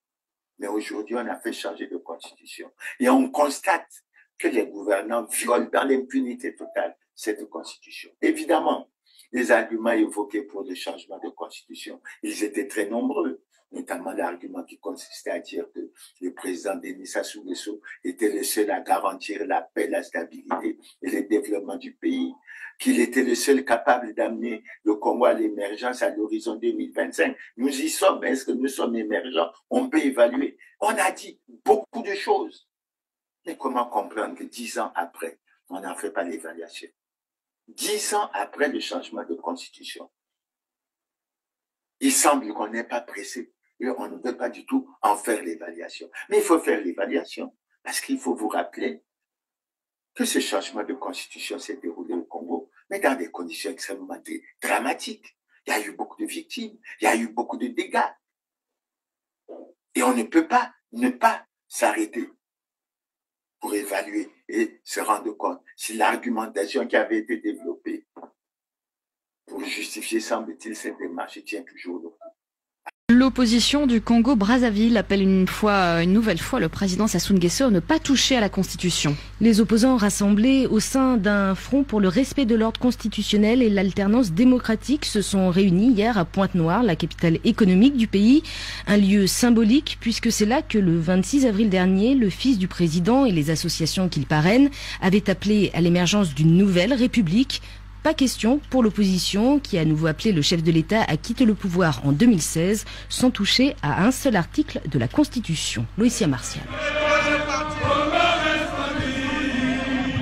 Mais aujourd'hui, on a fait changer de constitution. Et on constate que les gouvernants violent dans l'impunité totale cette constitution. Évidemment, les arguments évoqués pour le changement de constitution, ils étaient très nombreux, notamment l'argument qui consistait à dire que le président Denis Sassou Nguesso était le seul à garantir la paix, la stabilité et le développement du pays, qu'il était le seul capable d'amener le Congo à l'émergence à l'horizon 2025. Nous y sommes. Est-ce que nous sommes émergents? On peut évaluer. On a dit beaucoup de choses. Mais comment comprendre que 10 ans après, on n'en fait pas l'évaluation? 10 ans après le changement de constitution, il semble qu'on n'est pas pressé et on ne veut pas du tout en faire l'évaluation. Mais il faut faire l'évaluation parce qu'il faut vous rappeler que ce changement de constitution s'est déroulé au Congo, mais dans des conditions extrêmement dramatiques. Il y a eu beaucoup de victimes, il y a eu beaucoup de dégâts. Et on ne peut pas ne pas s'arrêter pour évaluer et se rendre compte si l'argumentation qui avait été développée pour justifier, semble-t-il, cette démarche tient toujours le coup. L'opposition du Congo-Brazzaville appelle une nouvelle fois le président Sassou Nguesso à ne pas toucher à la Constitution. Les opposants rassemblés au sein d'un front pour le respect de l'ordre constitutionnel et l'alternance démocratique se sont réunis hier à Pointe-Noire, la capitale économique du pays. Un lieu symbolique puisque c'est là que le 26 avril dernier, le fils du président et les associations qu'il parraine avaient appelé à l'émergence d'une nouvelle république. Pas question pour l'opposition qui a à nouveau appelé le chef de l'État à quitter le pouvoir en 2016 sans toucher à un seul article de la Constitution. Loïcia Martial.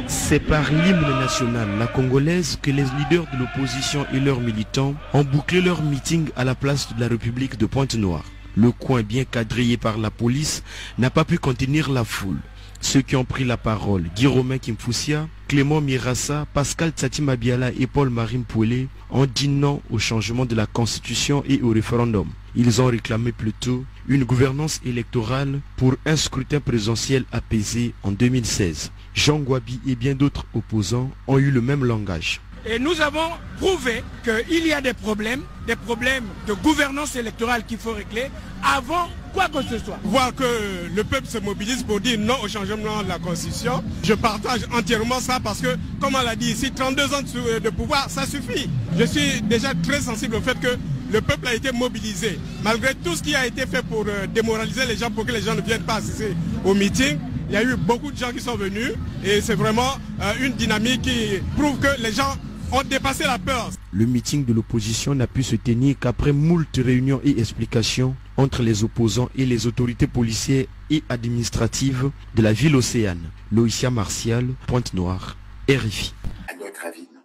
C'est par l'hymne national, la congolaise, que les leaders de l'opposition et leurs militants ont bouclé leur meeting à la place de la République de Pointe-Noire. Le coin bien quadrillé par la police n'a pas pu contenir la foule. Ceux qui ont pris la parole, Guy Romain Kimfoussia, Clément Mirassa, Pascal Tsati-Mabiala et Paul-Marie Mpouélé, ont dit non au changement de la Constitution et au référendum. Ils ont réclamé plutôt une gouvernance électorale pour un scrutin présidentiel apaisé en 2016. Jean Gouabi et bien d'autres opposants ont eu le même langage. Et nous avons prouvé qu'il y a des problèmes de gouvernance électorale qu'il faut régler avant quoi que ce soit. Voir que le peuple se mobilise pour dire non au changement de la Constitution, je partage entièrement ça parce que, comme on l'a dit ici, 32 ans de pouvoir, ça suffit. Je suis déjà très sensible au fait que le peuple a été mobilisé. Malgré tout ce qui a été fait pour démoraliser les gens, pour que les gens ne viennent pas assister au meeting, il y a eu beaucoup de gens qui sont venus et c'est vraiment une dynamique qui prouve que les gens ont dépassé la peur. Le meeting de l'opposition n'a pu se tenir qu'après moult réunions et explications entre les opposants et les autorités policières et administratives de la ville océane. Loïcia Martial, Pointe-Noire, RFI. À notre avis, non.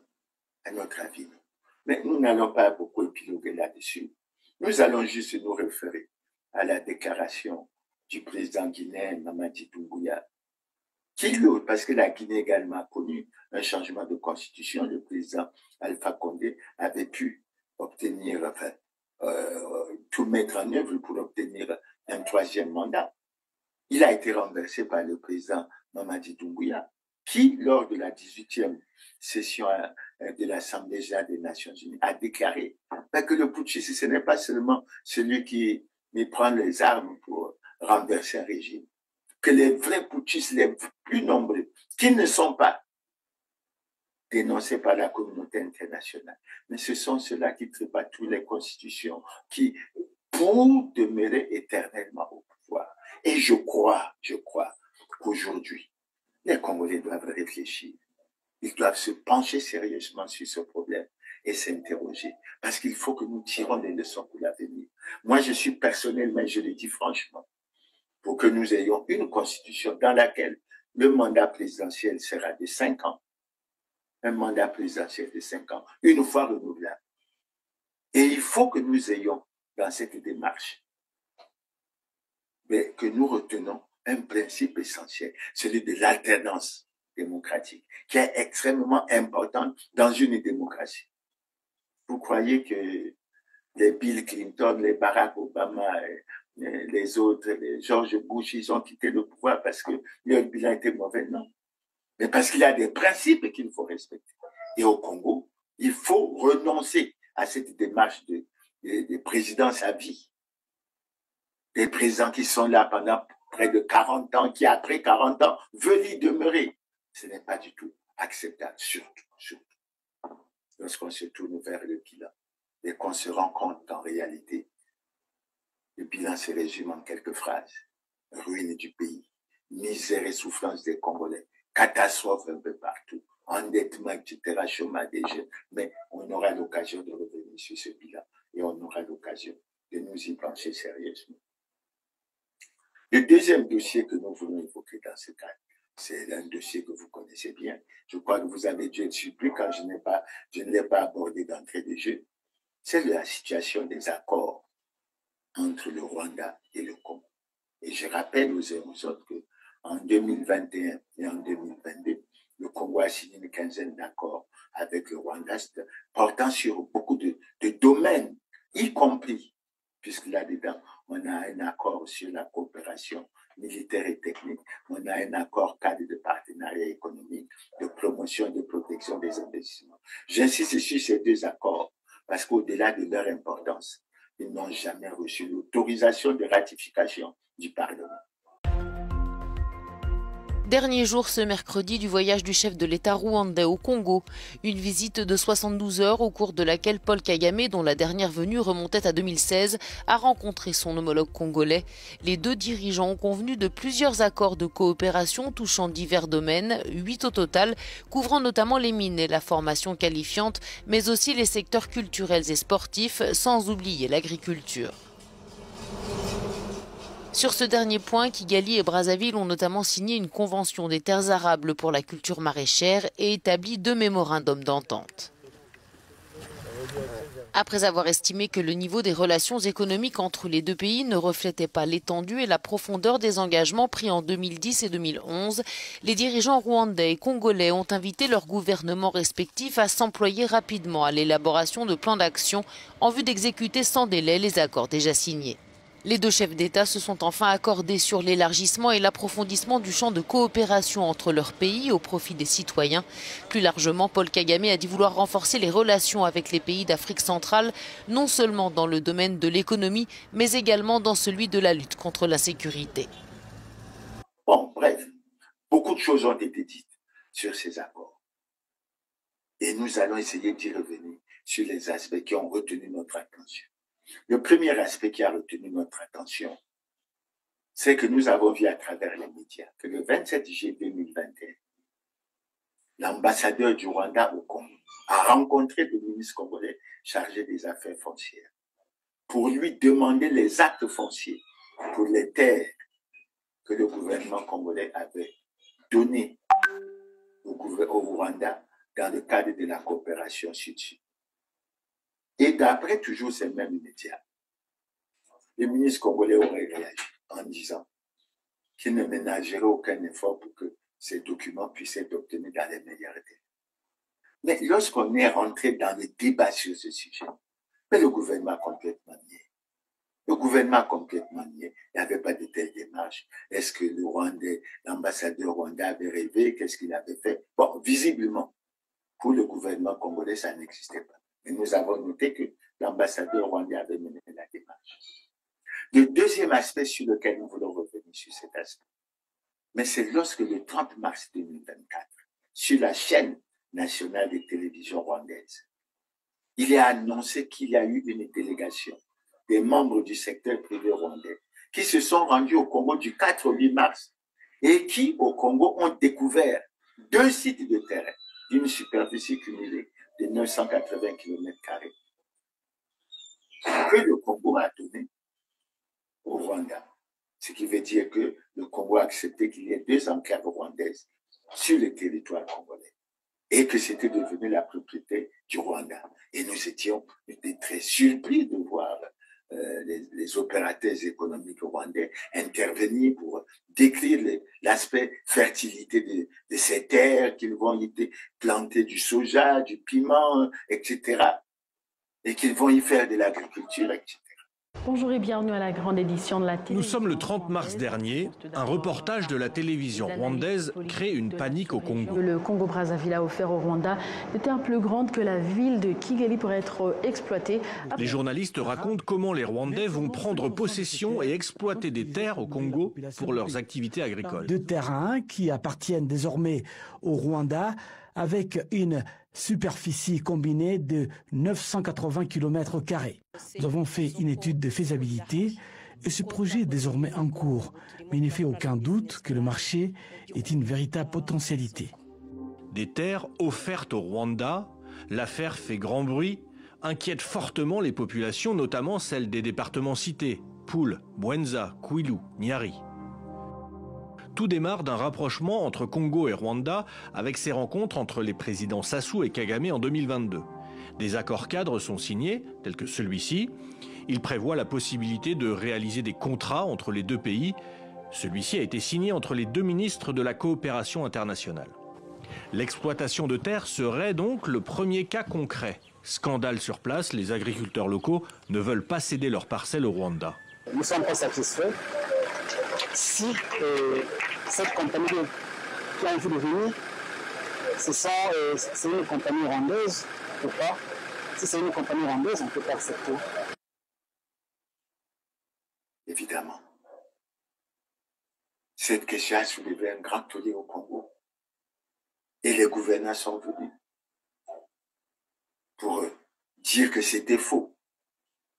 À notre avis, non. Mais nous n'allons pas beaucoup épiloguer là-dessus. Nous allons juste nous référer à la déclaration du président guinéen Mamadi Doumbouya, parce que la Guinée également a connu un changement de constitution. Le président Alpha Condé avait pu obtenir, enfin, tout mettre en œuvre pour obtenir un troisième mandat. Il a été renversé par le président Mamadi Doumbouya, qui, lors de la 18e session de l'Assemblée générale des Nations Unies, a déclaré que le putschiste, ce n'est pas seulement celui qui prend les armes pour renverser un régime, que les vrais putschistes, les plus nombreux, qui ne sont pas dénoncés par la communauté internationale, mais ce sont ceux-là qui tripatouillent les constitutions, qui, pour demeurer éternellement au pouvoir. Et je crois qu'aujourd'hui, les Congolais doivent réfléchir. Ils doivent se pencher sérieusement sur ce problème et s'interroger. Parce qu'il faut que nous tirons des leçons pour l'avenir. Moi, je suis personnellement, je le dis franchement, pour que nous ayons une constitution dans laquelle le mandat présidentiel sera de 5 ans. Un mandat présidentiel de 5 ans, une fois renouvelable. Et il faut que nous ayons dans cette démarche, mais que nous retenons un principe essentiel, celui de l'alternance démocratique, qui est extrêmement importante dans une démocratie. Vous croyez que les Bill Clinton, les Barack Obama, les autres, les George Bush, ils ont quitté le pouvoir parce que leur bilan était mauvais? Non. Mais parce qu'il y a des principes qu'il faut respecter. Et au Congo, il faut renoncer à cette démarche de présidence à vie. Des présidents qui sont là pendant près de 40 ans, qui après 40 ans veulent y demeurer. Ce n'est pas du tout acceptable, surtout lorsqu'on se tourne vers le bilan et qu'on se rend compte qu'en réalité, le bilan se résume en quelques phrases. Ruine du pays, misère et souffrance des Congolais, catastrophe un peu partout, endettement, etc., chômage des jeunes. Mais on aura l'occasion de revenir sur ce bilan et on aura l'occasion de nous y pencher sérieusement. Le deuxième dossier que nous voulons évoquer dans ce cadre, c'est un dossier que vous connaissez bien. Je crois que vous avez dû être surpris quand je ne l'ai pas abordé d'entrée de jeu. C'est la situation des accords entre le Rwanda et le Congo. Et je rappelle aux uns aux autres qu'en 2021 et en 2022, le Congo a signé une quinzaine d'accords avec le Rwanda portant sur beaucoup de domaines, y compris, puisque là-dedans, on a un accord sur la coopération militaire et technique, on a un accord cadre de partenariat économique, de promotion et de protection des investissements. J'insiste sur ces deux accords parce qu'au-delà de leur importance, ils n'ont jamais reçu l'autorisation de ratification du Parlement. Dernier jour ce mercredi du voyage du chef de l'État rwandais au Congo. Une visite de 72 heures au cours de laquelle Paul Kagame, dont la dernière venue remontait à 2016, a rencontré son homologue congolais. Les deux dirigeants ont convenu de plusieurs accords de coopération touchant divers domaines, 8 au total, couvrant notamment les mines et la formation qualifiante, mais aussi les secteurs culturels et sportifs, sans oublier l'agriculture. Sur ce dernier point, Kigali et Brazzaville ont notamment signé une convention des terres arables pour la culture maraîchère et établi 2 mémorandums d'entente. Après avoir estimé que le niveau des relations économiques entre les deux pays ne reflétait pas l'étendue et la profondeur des engagements pris en 2010 et 2011, les dirigeants rwandais et congolais ont invité leurs gouvernements respectifs à s'employer rapidement à l'élaboration de plans d'action en vue d'exécuter sans délai les accords déjà signés. Les deux chefs d'État se sont enfin accordés sur l'élargissement et l'approfondissement du champ de coopération entre leurs pays au profit des citoyens. Plus largement, Paul Kagame a dit vouloir renforcer les relations avec les pays d'Afrique centrale, non seulement dans le domaine de l'économie, mais également dans celui de la lutte contre l'insécurité. Bon, bref, beaucoup de choses ont été dites sur ces accords. Et nous allons essayer d'y revenir sur les aspects qui ont retenu notre attention. Le premier aspect qui a retenu notre attention, c'est que nous avons vu à travers les médias que le 27 juillet 2021, l'ambassadeur du Rwanda au Congo a rencontré le ministre congolais chargé des affaires foncières pour lui demander les actes fonciers pour les terres que le gouvernement congolais avait données au Rwanda dans le cadre de la coopération sud-sud. Et d'après toujours ces mêmes médias, le ministre congolais aurait réagi en disant qui ne ménagerait aucun effort pour que ces documents puissent être obtenus dans les meilleurs délais. Mais lorsqu'on est rentré dans le débat sur ce sujet, le gouvernement a complètement nié. Le gouvernement a complètement nié. Il n'y avait pas de telle démarche. Est-ce que l'ambassadeur rwandais avait rêvé? Qu'est-ce qu'il avait fait? Bon, visiblement, pour le gouvernement congolais, ça n'existait pas. Et nous avons noté que l'ambassadeur rwandais avait mené la démarche. Le deuxième aspect sur lequel nous voulons revenir sur cet aspect, mais c'est lorsque le 30 mars 2024, sur la chaîne nationale de télévision rwandaise, il est annoncé qu'il y a eu une délégation des membres du secteur privé rwandais qui se sont rendus au Congo du 4 au 8 mars et qui, au Congo, ont découvert 2 sites de terrain d'une superficie cumulée de 980 km², que le Congo a donné au Rwanda. Ce qui veut dire que le Congo a accepté qu'il y ait 2 enclaves rwandaises sur le territoire congolais et que c'était devenu la propriété du Rwanda. Et nous étions très surpris de voir les opérateurs économiques rwandais intervenir pour décrire l'aspect fertilité de ces terres, qu'ils vont y planter du soja, du piment, etc. Et qu'ils vont y faire de l'agriculture, etc. Bonjour et bienvenue à la grande édition de la télévision. Nous sommes le 30 mars dernier. Un reportage de la télévision rwandaise crée une panique au Congo. Le Congo-Brazzaville a offert au Rwanda des terres plus grandes que la ville de Kigali pour être exploitée. Les journalistes racontent comment les Rwandais vont prendre possession et exploiter des terres au Congo pour leurs activités agricoles. 2 terrains qui appartiennent désormais au Rwanda avec une superficie combinée de 980 km². Nous avons fait une étude de faisabilité et ce projet est désormais en cours. Mais il ne fait aucun doute que le marché est une véritable potentialité. Des terres offertes au Rwanda, l'affaire fait grand bruit, inquiète fortement les populations, notamment celles des départements cités, Poul, Bwenza, Kwilu, Nyari. Tout démarre d'un rapprochement entre Congo et Rwanda avec ces rencontres entre les présidents Sassou et Kagame en 2022. Des accords cadres sont signés, tels que celui-ci. Il prévoit la possibilité de réaliser des contrats entre les 2 pays. Celui-ci a été signé entre les 2 ministres de la coopération internationale. L'exploitation de terres serait donc le premier cas concret. Scandale sur place, les agriculteurs locaux ne veulent pas céder leurs parcelles au Rwanda. Nous ne sommes pas satisfaits. Si cette compagnie qui a envie de venir, c'est une compagnie rwandaise ou pas? Si c'est une compagnie rwandaise, on peut pas accepter. Évidemment. Cette question a soulevé un grand tollé au Congo. Et les gouvernants sont venus pour dire que c'était faux.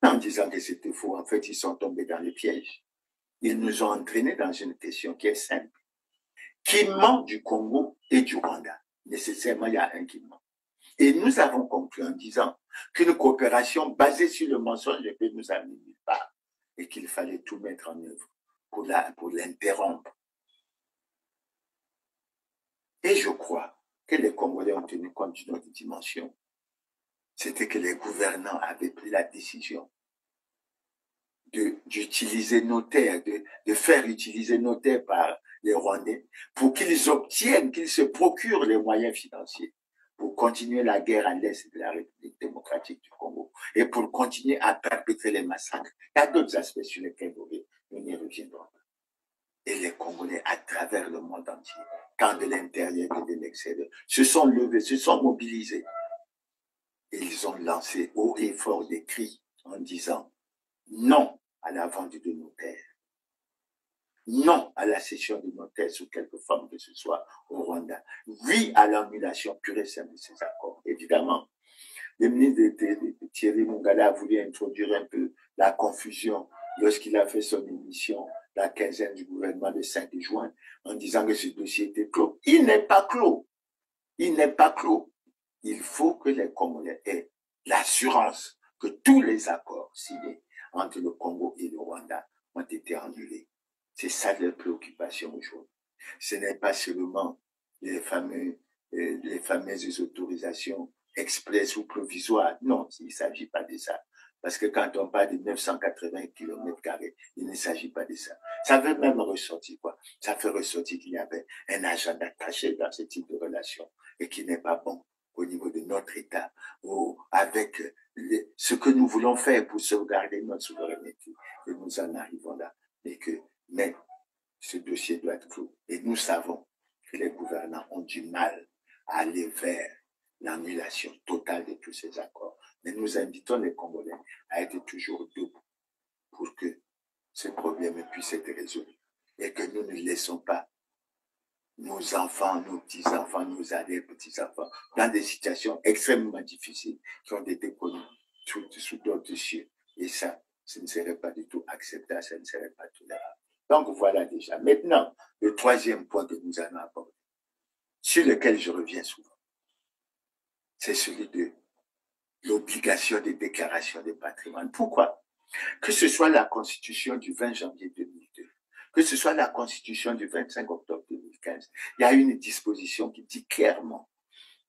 En disant que c'était faux, en fait, ils sont tombés dans le piège. Ils nous ont entraînés dans une question qui est simple. Qui ment du Congo et du Rwanda? Nécessairement, il y a un qui ment. Et nous avons conclu en disant qu'une coopération basée sur le mensonge ne peut nous amener nulle part et qu'il fallait tout mettre en œuvre pour l'interrompre. Et je crois que les Congolais ont tenu compte d'une autre dimension. C'était que les gouvernants avaient pris la décision d'utiliser nos terres, de faire utiliser nos terres par les Rwandais pour qu'ils obtiennent, qu'ils se procurent les moyens financiers pour continuer la guerre à l'est de la République démocratique du Congo et pour continuer à perpétrer les massacres. Il y a d'autres aspects sur lesquels nous n'y reviendrons pas. Et les Congolais, à travers le monde entier, tant de l'intérieur que de l'extérieur, se sont levés, se sont mobilisés. Et ils ont lancé haut et fort des cris en disant non à la vente de nos terres, non à la cession de nos terres sous quelque forme que ce soit au Rwanda, oui à l'annulation pure et simple de ces accords. Évidemment, le ministre de Thierry Mungala a voulu introduire un peu la confusion lorsqu'il a fait son émission, la quinzaine du gouvernement le 5 juin, en disant que ce dossier était clos. Il n'est pas clos. Il n'est pas clos. Il faut que les Congolais aient l'assurance que tous les accords signés entre le Congo et le Rwanda ont été annulés. C'est ça leur préoccupation aujourd'hui. Ce n'est pas seulement les fameuses autorisations express ou provisoires. Non, il ne s'agit pas de ça. Parce que quand on parle de 980 km², il ne s'agit pas de ça. Ça veut même ressortir quoi? Ça fait ressortir qu'il y avait un agenda caché dans ce type de relation et qui n'est pas bon au niveau de notre État ou avec ce que nous voulons faire pour sauvegarder notre souveraineté. Que nous en arrivons là. Mais ce dossier doit être clos. Et nous savons que les gouvernants ont du mal à aller vers l'annulation totale de tous ces accords. Mais nous invitons les Congolais à être toujours debout pour que ce problème puisse être résolu. Et que nous ne laissons pas nos enfants, nos petits-enfants, nos arrière-petits-enfants dans des situations extrêmement difficiles qui ont été connues sous d'autres cieux. Et ça, ce ne serait pas du tout acceptable, ça ne serait pas tolérable. Donc voilà déjà. Maintenant, le troisième point que nous allons aborder, sur lequel je reviens souvent, c'est celui de l'obligation des déclarations de patrimoine. Pourquoi? Que ce soit la Constitution du 20 janvier 2002, que ce soit la Constitution du 25 octobre 2015, il y a une disposition qui dit clairement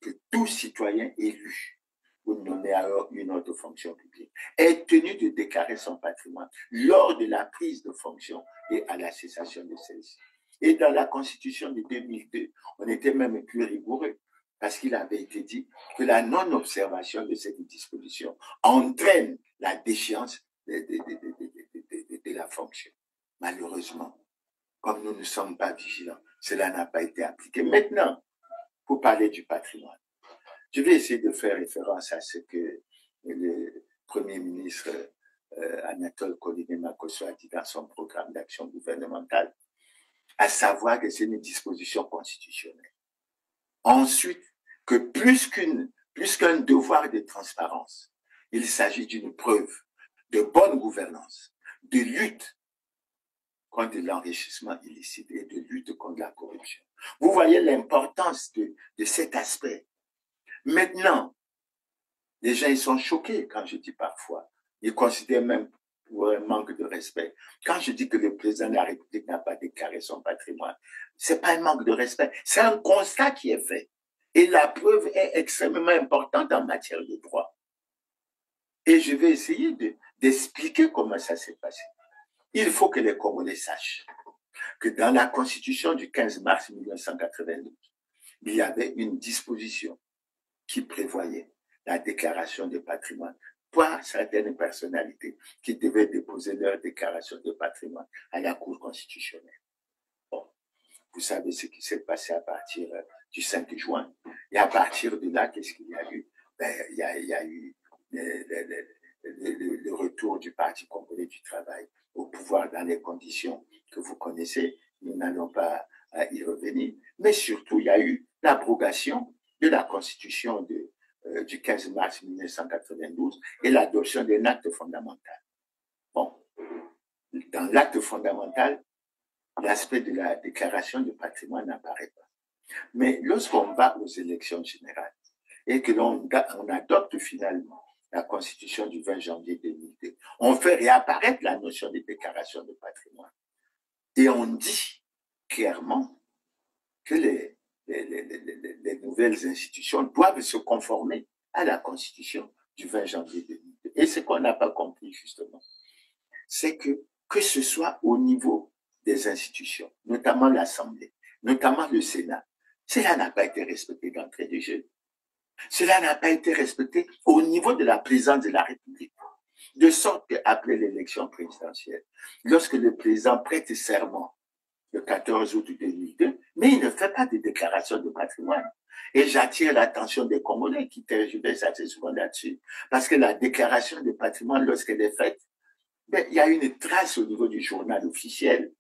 que tout citoyen élu ou nommé à une autre fonction publique est tenu de déclarer son patrimoine lors de la prise de fonction et à la cessation de celle-ci. Et dans la Constitution de 2002, on était même plus rigoureux parce qu'il avait été dit que la non-observation de cette disposition entraîne la déchéance de la fonction. Malheureusement, comme nous ne sommes pas vigilants, cela n'a pas été appliqué. Maintenant, pour parler du patrimoine, je vais essayer de faire référence à ce que le Premier ministre Anatole Koliné-Makosso a dit dans son programme d'action gouvernementale, à savoir que c'est une disposition constitutionnelle. Ensuite, que plus qu'un devoir de transparence, il s'agit d'une preuve de bonne gouvernance, de lutte contre l'enrichissement illicite et de lutte contre la corruption. Vous voyez l'importance de cet aspect. Maintenant, les gens ils sont choqués quand je dis parfois. Ils considèrent même pour un manque de respect. Quand je dis que le président de la République n'a pas déclaré son patrimoine, c'est pas un manque de respect, c'est un constat qui est fait. Et la preuve est extrêmement importante en matière de droit. Et je vais essayer d'expliquer comment ça s'est passé. Il faut que les Congolais sachent que dans la Constitution du 15 mars 1992, il y avait une disposition qui prévoyait la déclaration de patrimoine par certaines personnalités qui devaient déposer leur déclaration de patrimoine à la Cour constitutionnelle. Bon, vous savez ce qui s'est passé à partir du 5 juin. Et à partir de là, qu'est-ce qu'il y a eu? Il y a eu le retour du Parti congolais du travail au pouvoir dans les conditions que vous connaissez. Nous n'allons pas y revenir. Mais surtout, il y a eu l'abrogation de la Constitution du 15 mars 1992 et l'adoption d'un acte fondamental. Bon, dans l'acte fondamental, l'aspect de la déclaration de patrimoine n'apparaît pas. Mais lorsqu'on va aux élections générales et que l'on adopte finalement la Constitution du 20 janvier 2002, on fait réapparaître la notion de déclaration de patrimoine. Et on dit clairement que les nouvelles institutions doivent se conformer à la Constitution du 20 janvier 2002. Et ce qu'on n'a pas compris, justement, c'est que ce soit au niveau des institutions, notamment l'Assemblée, notamment le Sénat, cela n'a pas été respecté d'entrée de jeu. Cela n'a pas été respecté au niveau de la présidence de la République. De sorte qu'après l'élection présidentielle, lorsque le président prête serment le 14 août 2002, mais il ne fait pas de déclaration de patrimoine. Et j'attire l'attention des Congolais qui tergiversent assez souvent là-dessus. Parce que la déclaration de patrimoine, lorsqu'elle est faite, ben, il y a une trace au niveau du journal officiel.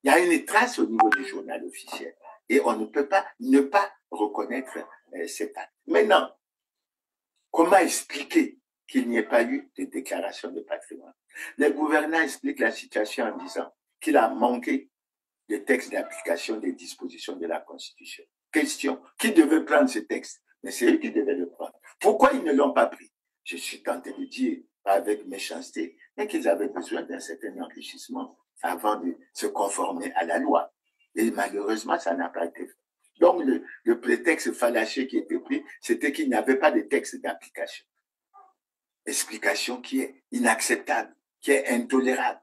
Il y a une trace au niveau du journal officiel. Et on ne peut pas ne pas reconnaître cet acte. Maintenant, comment expliquer qu'il n'y ait pas eu de déclaration de patrimoine? Les gouvernants expliquent la situation en disant qu'il a manqué de texte d'application des dispositions de la Constitution. Question, qui devait prendre ce texte? Mais c'est eux qui devaient le prendre. Pourquoi ils ne l'ont pas pris? Je suis tenté de dire, pas avec méchanceté, mais qu'ils avaient besoin d'un certain enrichissement avant de se conformer à la loi. Et malheureusement, ça n'a pas été fait. Donc, le prétexte fallacieux qui était pris, c'était qu'il n'y avait pas de texte d'application. explication qui est inacceptable, qui est intolérable.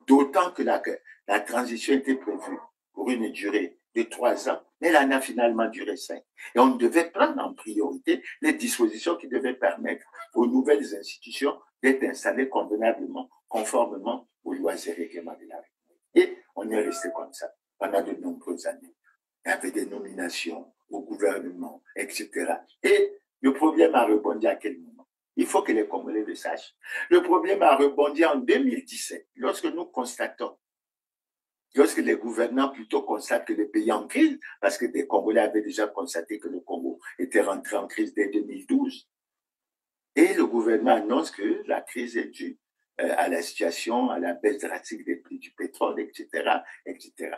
D'autant que la transition était prévue pour une durée de 3 ans, mais elle en a finalement duré 5. Et on devait prendre en priorité les dispositions qui devaient permettre aux nouvelles institutions d'être installées convenablement, conformément aux lois et règlements de la République. Et on est resté comme ça pendant de nombreuses années. Il y avait des nominations au gouvernement, etc. Et le problème a rebondi à quel moment? Il faut que les Congolais le sachent. Le problème a rebondi en 2017, lorsque nous constatons, lorsque les gouvernants plutôt constatent que le pays est en crise, parce que des Congolais avaient déjà constaté que le Congo était rentré en crise dès 2012. Et le gouvernement annonce que la crise est due à la situation, à la baisse drastique des prix du pétrole, etc., etc.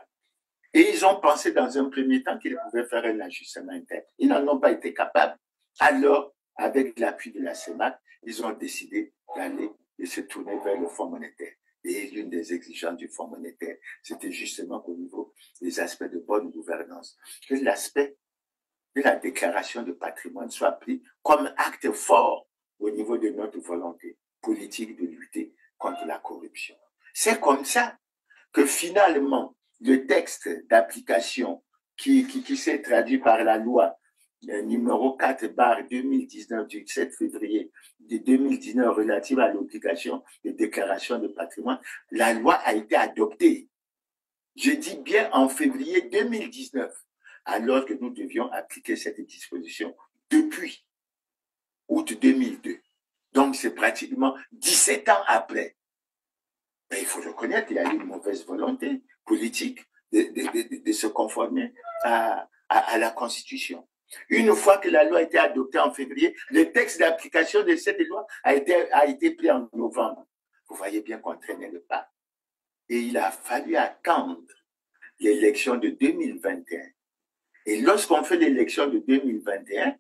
Et ils ont pensé dans un premier temps qu'ils pouvaient faire un ajustement interne. Ils n'en ont pas été capables. Alors, avec l'appui de la CEMAC, ils ont décidé d'aller et se tourner vers le Fonds monétaire. Et l'une des exigences du Fonds monétaire, c'était justement qu'au niveau des aspects de bonne gouvernance, que l'aspect de la déclaration de patrimoine soit pris comme acte fort au niveau de notre volonté politique de lutter contre la corruption. C'est comme ça que finalement, le texte d'application qui s'est traduit par la loi numéro 4/2019 du 7 février de 2019 relative à l'obligation de déclaration de patrimoine, la loi a été adoptée. Je dis bien en février 2019, alors que nous devions appliquer cette disposition depuis août 2002. Donc c'est pratiquement 17 ans après. Mais il faut reconnaître qu'il y a eu une mauvaise volonté politique de se conformer à la Constitution. Une fois que la loi a été adoptée en février, le texte d'application de cette loi a été pris en novembre. Vous voyez bien qu'on traînait le pas. Et il a fallu attendre l'élection de 2021. Et lorsqu'on fait l'élection de 2021,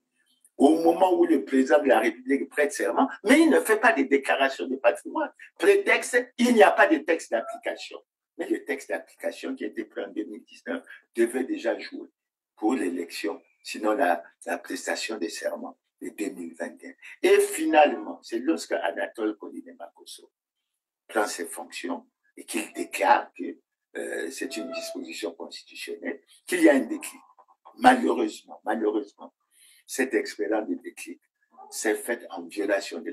au moment où le président de la République prête serment, mais il ne fait pas de déclaration de patrimoine. Prétexte, il n'y a pas de texte d'application. Mais le texte d'application qui a été pris en 2019 devait déjà jouer pour l'élection, sinon la prestation des serments de 2021. Et finalement, c'est lorsque Anatole Koline-Makosso prend ses fonctions et qu'il déclare que c'est une disposition constitutionnelle, qu'il y a un déclic. Malheureusement, cette expérience de déclic s'est faite en violation de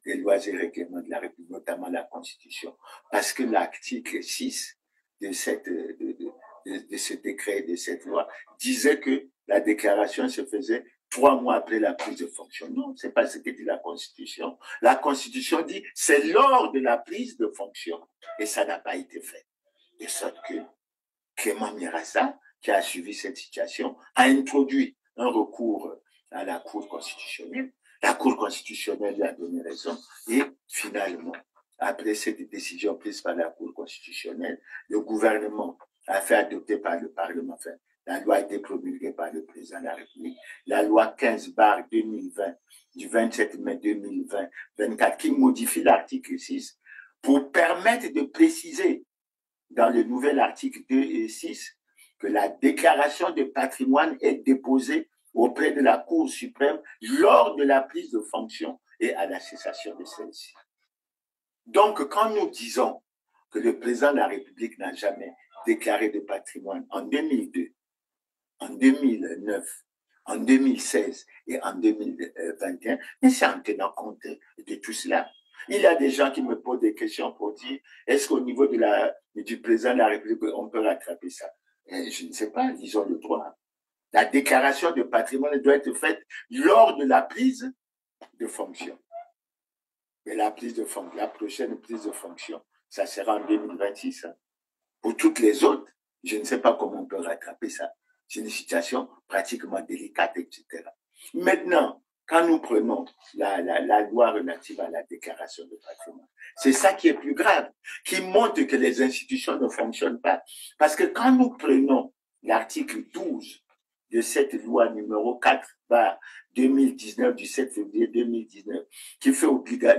des lois et règlements de la République, notamment la Constitution, parce que l'article 6 de ce décret, de cette loi, disait que la déclaration se faisait 3 mois après la prise de fonction. Non, c'est pas ce que dit la Constitution. La Constitution dit c'est lors de la prise de fonction, et ça n'a pas été fait. De sorte que Clément Mirassa, qui a suivi cette situation, a introduit un recours à la Cour constitutionnelle. La Cour constitutionnelle lui a donné raison et finalement, après cette décision prise par la Cour constitutionnelle, le gouvernement a fait adopter par le Parlement, enfin, la loi a été promulguée par le président de la République, la loi 15/2020 du 27 mai 2024 qui modifie l'article 6 pour permettre de préciser dans le nouvel article 2 et 6 que la déclaration de patrimoine est déposée auprès de la Cour suprême lors de la prise de fonction et à la cessation de celle-ci. Donc, quand nous disons que le président de la République n'a jamais déclaré de patrimoine en 2002, en 2009, en 2016 et en 2021, mais c'est en tenant compte de tout cela. Il y a des gens qui me posent des questions pour dire, est-ce qu'au niveau du président de la République, on peut rattraper ça? Je ne sais pas, ils ont le droit. La déclaration de patrimoine doit être faite lors de la prise de fonction. Mais la prochaine prise de fonction, ça sera en 2026. Pour toutes les autres, je ne sais pas comment on peut rattraper ça. C'est une situation pratiquement délicate, etc. Maintenant, quand nous prenons la loi relative à la déclaration de patrimoine, c'est ça qui est plus grave, qui montre que les institutions ne fonctionnent pas. Parce que quand nous prenons l'article 12 de cette loi numéro 4/2019 du 7 février 2019, qui fait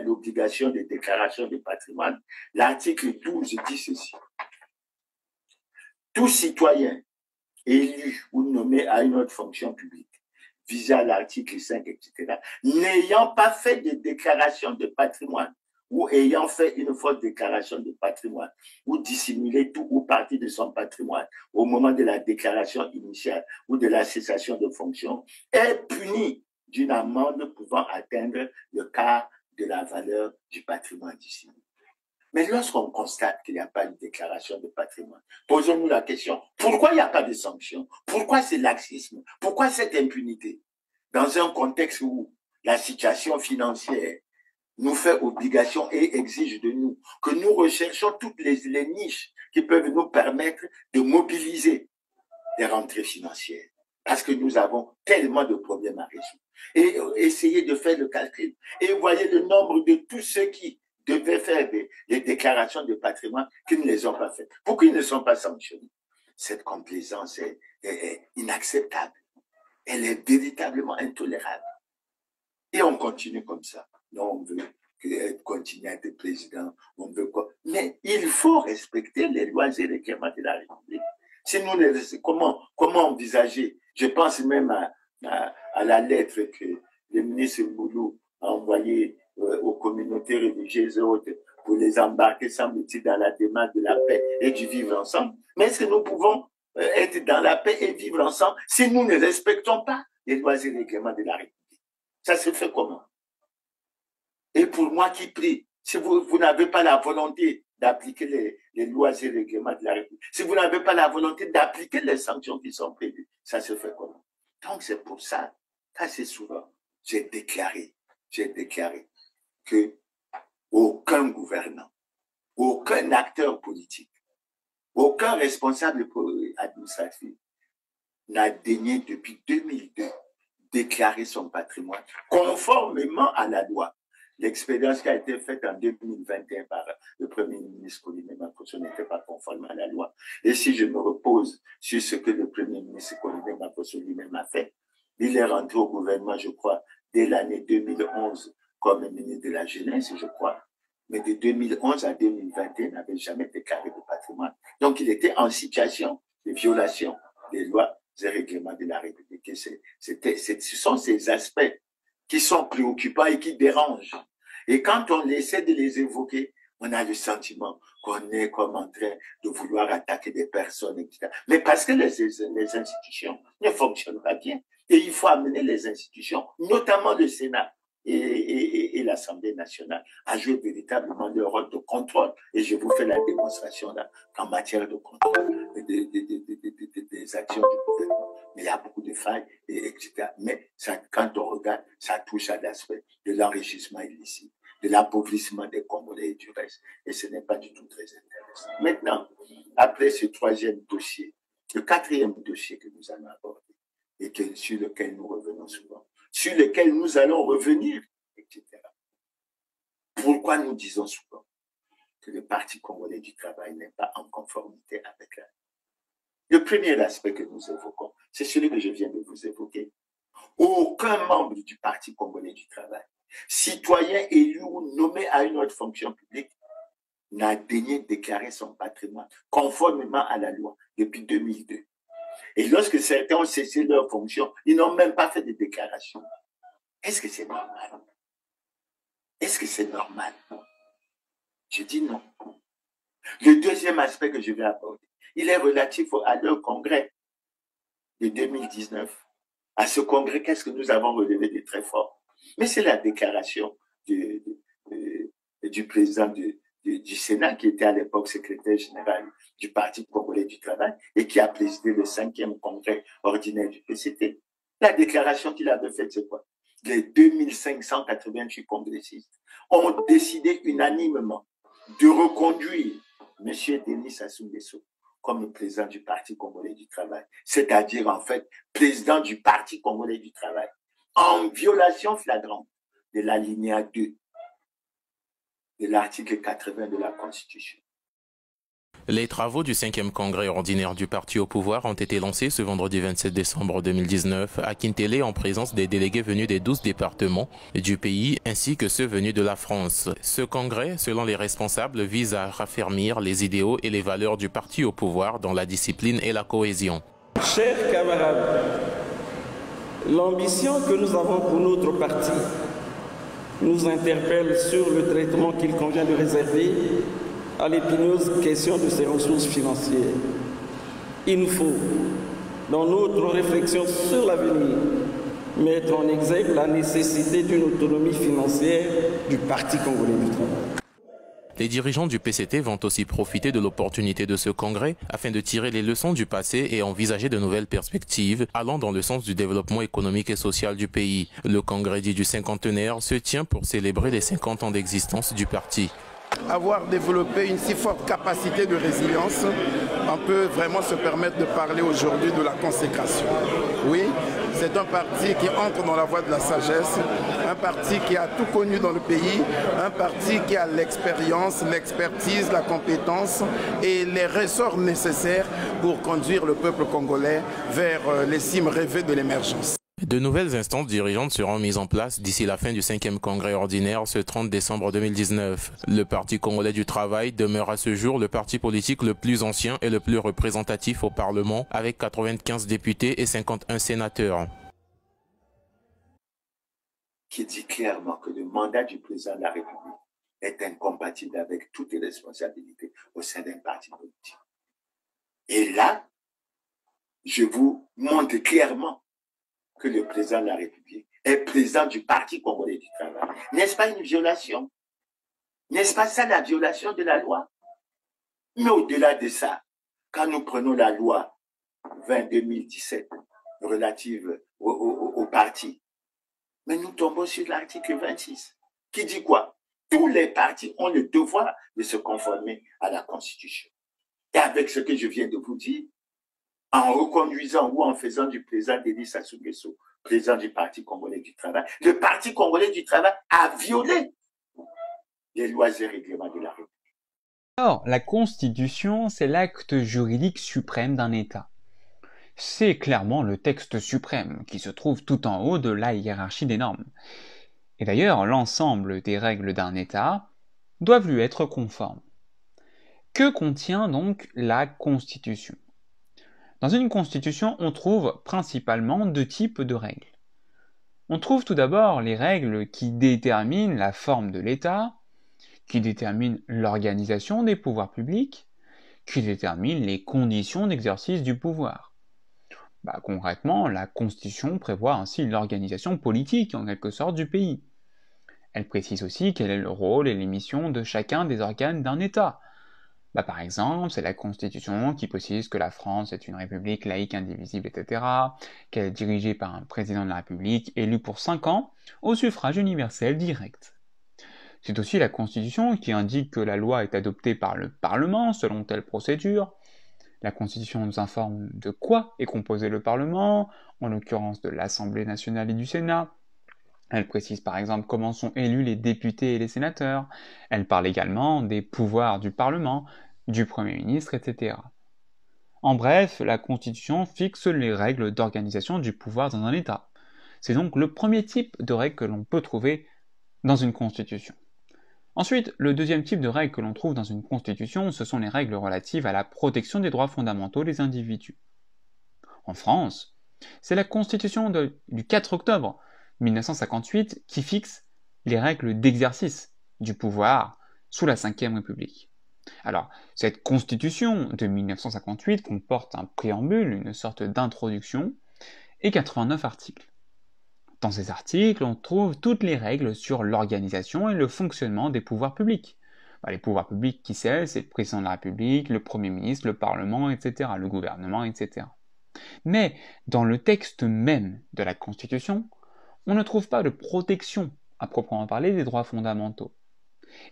l'obligation de déclaration de patrimoine, l'article 12 dit ceci. Tout citoyen élu ou nommé à une autre fonction publique visés à l'article 5, etc., n'ayant pas fait de déclaration de patrimoine ou ayant fait une fausse déclaration de patrimoine ou dissimulé tout ou partie de son patrimoine au moment de la déclaration initiale ou de la cessation de fonction, est puni d'une amende pouvant atteindre le quart de la valeur du patrimoine dissimulé. Mais lorsqu'on constate qu'il n'y a pas de déclaration de patrimoine, posons-nous la question, pourquoi il n'y a pas de sanction? Pourquoi ce laxisme? Pourquoi cette impunité? Dans un contexte où la situation financière nous fait obligation et exige de nous que nous recherchons toutes les niches qui peuvent nous permettre de mobiliser des rentrées financières. Parce que nous avons tellement de problèmes à résoudre. Et essayez de faire le calcul. Et voyez le nombre de tous ceux qui devaient faire des déclarations de patrimoine qui ne les ont pas faites. Pourquoi ils ne sont pas sanctionnés? Cette complaisance est inacceptable. Elle est véritablement intolérable. Et on continue comme ça. Non, on veut continuer à être président. On veut quoi? Mais il faut respecter les lois et les règlements de la République. Sinon, comment envisager? Je pense même à la lettre que le ministre Boulou a envoyée aux communautés religieuses et autres pour les embarquer, semble-t-il, dans la démarche de la paix et du vivre ensemble. Mais est-ce que nous pouvons être dans la paix et vivre ensemble si nous ne respectons pas les lois et règlements de la République? Ça se fait comment? Et pour moi qui prie, si vous n'avez pas la volonté d'appliquer les lois et règlements de la République, si vous n'avez pas la volonté d'appliquer les sanctions qui sont prévues, ça se fait comment? Donc c'est pour ça qu'assez souvent, j'ai déclaré que aucun gouvernant, aucun acteur politique, aucun responsable administratif n'a daigné depuis 2002 déclarer son patrimoine conformément à la loi. L'expérience qui a été faite en 2021 par le Premier ministre Colline Makosso n'était pas conforme à la loi. Et si je me repose sur ce que le Premier ministre Colline Makosso lui-même a fait, il est rentré au gouvernement, je crois, dès l'année 2011 comme ministre de la Jeunesse, je crois. Mais de 2011 à 2021, il n'avait jamais déclaré de patrimoine. Donc, il était en situation de violation des lois et règlements de la République. Et ce sont ces aspects qui sont préoccupants et qui dérangent. Et quand on essaie de les évoquer, on a le sentiment qu'on est comme en train de vouloir attaquer des personnes, etc. Mais parce que les institutions ne fonctionnent pas bien. Et il faut amener les institutions, notamment le Sénat et l'Assemblée nationale, à jouer véritablement leur rôle de contrôle. Et je vous fais la démonstration là, qu'en matière de contrôle des actions du gouvernement. Mais il y a beaucoup de failles, etc. Mais ça, quand on regarde, ça touche à l'aspect de l'enrichissement illicite, de l'appauvrissement des Congolais et du reste. Et ce n'est pas du tout très intéressant. Maintenant, après ce troisième dossier, le quatrième dossier que nous allons aborder, et sur lequel nous revenons souvent, sur lequel nous allons revenir, etc. Pourquoi nous disons souvent que le Parti congolais du travail n'est pas en conformité avec la loi? Le premier aspect que nous évoquons, c'est celui que je viens de vous évoquer. Aucun membre du Parti congolais du travail, citoyen élu ou nommé à une autre fonction publique, n'a daigné déclarer son patrimoine conformément à la loi depuis 2002. Et lorsque certains ont cessé leur fonction, ils n'ont même pas fait de déclaration. Est-ce que c'est normal? Est-ce que c'est normal? Je dis non. Le deuxième aspect que je vais aborder, il est relatif à leur congrès de 2019. À ce congrès, qu'est-ce que nous avons relevé de très fort? Mais c'est la déclaration du président du Sénat, qui était à l'époque secrétaire général du Parti congolais du travail et qui a présidé le 5e congrès ordinaire du PCT. La déclaration qu'il avait faite, c'est quoi? Les 2588 congressistes ont décidé unanimement de reconduire M. Denis Sassou Nguesso comme président du Parti congolais du travail, c'est-à-dire en fait président du Parti congolais du travail, en violation flagrante de l'alinéa 2 de l'article 80 de la Constitution. Les travaux du 5e congrès ordinaire du parti au pouvoir ont été lancés ce vendredi 27 décembre 2019 à Kintélé en présence des délégués venus des 12 départements du pays ainsi que ceux venus de la France. Ce congrès, selon les responsables, vise à raffermir les idéaux et les valeurs du parti au pouvoir dans la discipline et la cohésion. Chers camarades, L'ambition que nous avons pour notre parti nous interpelle sur le traitement qu'il convient de réserver à l'épineuse question de ses ressources financières. Il nous faut, dans notre réflexion sur l'avenir, mettre en exergue la nécessité d'une autonomie financière du Parti congolais du travail. Les dirigeants du PCT vont aussi profiter de l'opportunité de ce congrès afin de tirer les leçons du passé et envisager de nouvelles perspectives allant dans le sens du développement économique et social du pays. Le congrès dit du cinquantenaire se tient pour célébrer les 50 ans d'existence du parti. Avoir développé une si forte capacité de résilience, on peut vraiment se permettre de parler aujourd'hui de la consécration. Oui, c'est un parti qui entre dans la voie de la sagesse, un parti qui a tout connu dans le pays, un parti qui a l'expérience, l'expertise, la compétence et les ressorts nécessaires pour conduire le peuple congolais vers les cimes rêvées de l'émergence. De nouvelles instances dirigeantes seront mises en place d'ici la fin du 5e congrès ordinaire ce 30 décembre 2019. Le Parti congolais du travail demeure à ce jour le parti politique le plus ancien et le plus représentatif au Parlement avec 95 députés et 51 sénateurs. Qui dit clairement que le mandat du président de la République est incompatible avec toutes les responsabilités au sein d'un parti politique. Et là, je vous montre clairement que le président de la République est président du Parti congolais du travail. N'est-ce pas une violation? N'est-ce pas ça la violation de la loi? Mais au-delà de ça, quand nous prenons la loi 20-2017 relative au parti, mais nous tombons sur l'article 26 qui dit quoi? Tous les partis ont le devoir de se conformer à la Constitution. Et avec ce que je viens de vous dire, en reconduisant ou en faisant du président Denis Sassou Nguesso, président du Parti congolais du travail, le Parti congolais du travail a violé les lois et règlements de la République. Alors, la Constitution, c'est l'acte juridique suprême d'un État. C'est clairement le texte suprême qui se trouve tout en haut de la hiérarchie des normes. Et d'ailleurs, l'ensemble des règles d'un État doivent lui être conformes. Que contient donc la Constitution ? Dans une constitution, on trouve principalement deux types de règles. On trouve tout d'abord les règles qui déterminent la forme de l'État, qui déterminent l'organisation des pouvoirs publics, qui déterminent les conditions d'exercice du pouvoir. Concrètement, la Constitution prévoit ainsi l'organisation politique, en quelque sorte, du pays. Elle précise aussi quel est le rôle et les missions de chacun des organes d'un État. Par exemple, c'est la Constitution qui précise que la France est une république laïque, indivisible, etc., qu'elle est dirigée par un président de la République élu pour 5 ans au suffrage universel direct. C'est aussi la Constitution qui indique que la loi est adoptée par le Parlement selon telle procédure. La Constitution nous informe de quoi est composé le Parlement, en l'occurrence de l'Assemblée nationale et du Sénat. Elle précise par exemple comment sont élus les députés et les sénateurs. Elle parle également des pouvoirs du Parlement, du Premier ministre, etc. En bref, la Constitution fixe les règles d'organisation du pouvoir dans un État. C'est donc le premier type de règles que l'on peut trouver dans une Constitution. Ensuite, le deuxième type de règles que l'on trouve dans une Constitution, ce sont les règles relatives à la protection des droits fondamentaux des individus. En France, c'est la Constitution du 4 octobre 1958 qui fixe les règles d'exercice du pouvoir sous la Ve République. Alors, cette Constitution de 1958 comporte un préambule, une sorte d'introduction, et 89 articles. Dans ces articles, on trouve toutes les règles sur l'organisation et le fonctionnement des pouvoirs publics. Les pouvoirs publics, qui c'est le président de la République, le Premier ministre, le Parlement, etc., le gouvernement, etc. Mais, dans le texte même de la Constitution, on ne trouve pas de protection, à proprement parler, des droits fondamentaux.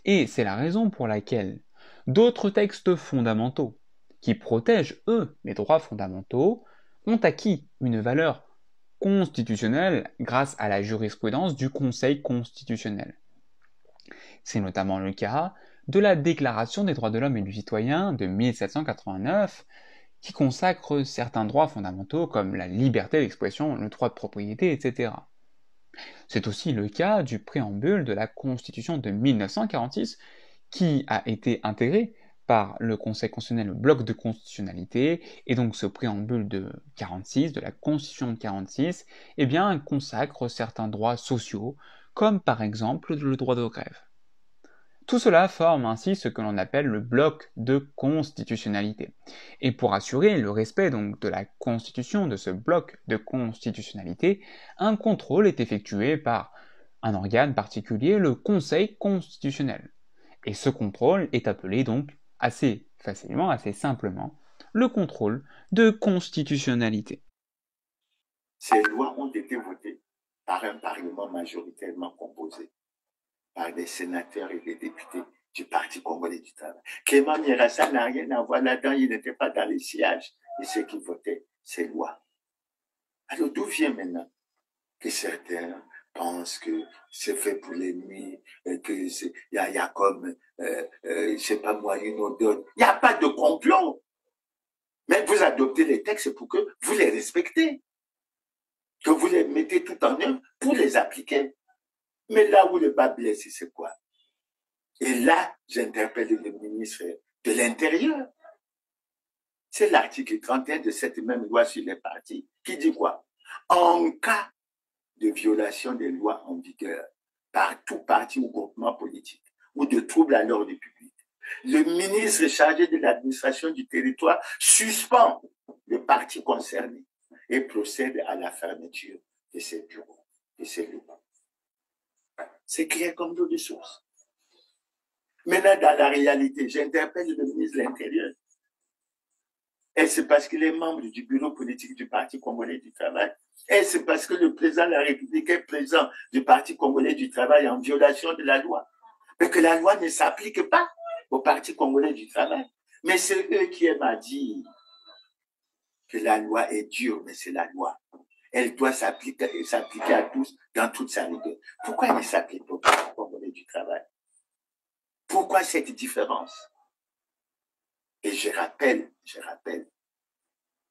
Et c'est la raison pour laquelle d'autres textes fondamentaux, qui protègent, eux, les droits fondamentaux, ont acquis une valeur constitutionnelle grâce à la jurisprudence du Conseil constitutionnel. C'est notamment le cas de la Déclaration des droits de l'homme et du citoyen de 1789, qui consacre certains droits fondamentaux comme la liberté d'expression, le droit de propriété, etc. C'est aussi le cas du préambule de la Constitution de 1946 qui a été intégré par le Conseil constitutionnel, le bloc de constitutionnalité, et donc ce préambule de 46, de la Constitution de 46, eh bien, consacre certains droits sociaux, comme par exemple le droit de grève. Tout cela forme ainsi ce que l'on appelle le bloc de constitutionnalité. Et pour assurer le respect donc de la Constitution, de ce bloc de constitutionnalité, un contrôle est effectué par un organe particulier, le Conseil constitutionnel. Et ce contrôle est appelé donc assez facilement, assez simplement, le contrôle de constitutionnalité. Ces lois ont été votées par un Parlement majoritairement composé par des sénateurs et des députés du Parti congolais du travail. Clément Nyerassa n'a rien à voir là-dedans, il n'était pas dans les sièges de ceux qui votaient ces lois. Alors d'où vient maintenant que certains pensent que c'est fait pour l'ennemi, que il y a comme, je sais pas moi, une odeur. Il n'y a pas de complot. Mais vous adoptez les textes pour que vous les respectez, que vous les mettez tout en œuvre pour les appliquer. Mais là où le bas blesse, c'est quoi? Et là, j'interpelle le ministre de l'Intérieur. C'est l'article 31 de cette même loi sur les partis qui dit quoi? En cas de violation des lois en vigueur par tout parti ou groupement politique ou de trouble à l'ordre public, le ministre chargé de l'administration du territoire suspend le parti concerné et procède à la fermeture de ses bureaux, de ses locaux. C'est clair comme l'eau de source. Maintenant, dans la réalité, j'interpelle le ministre de l'Intérieur. Est-ce parce qu'il est membre du bureau politique du Parti congolais du travail? Est-ce parce que le président de la République est président du Parti congolais du travail en violation de la loi? Mais que la loi ne s'applique pas au Parti congolais du travail. Mais c'est eux qui aiment à dire que la loi est dure, mais c'est la loi. Elle doit s'appliquer à tous dans toute sa rigueur. Pourquoi elle ne s'applique pas au Parti congolais du travail? Pourquoi cette différence? Et je rappelle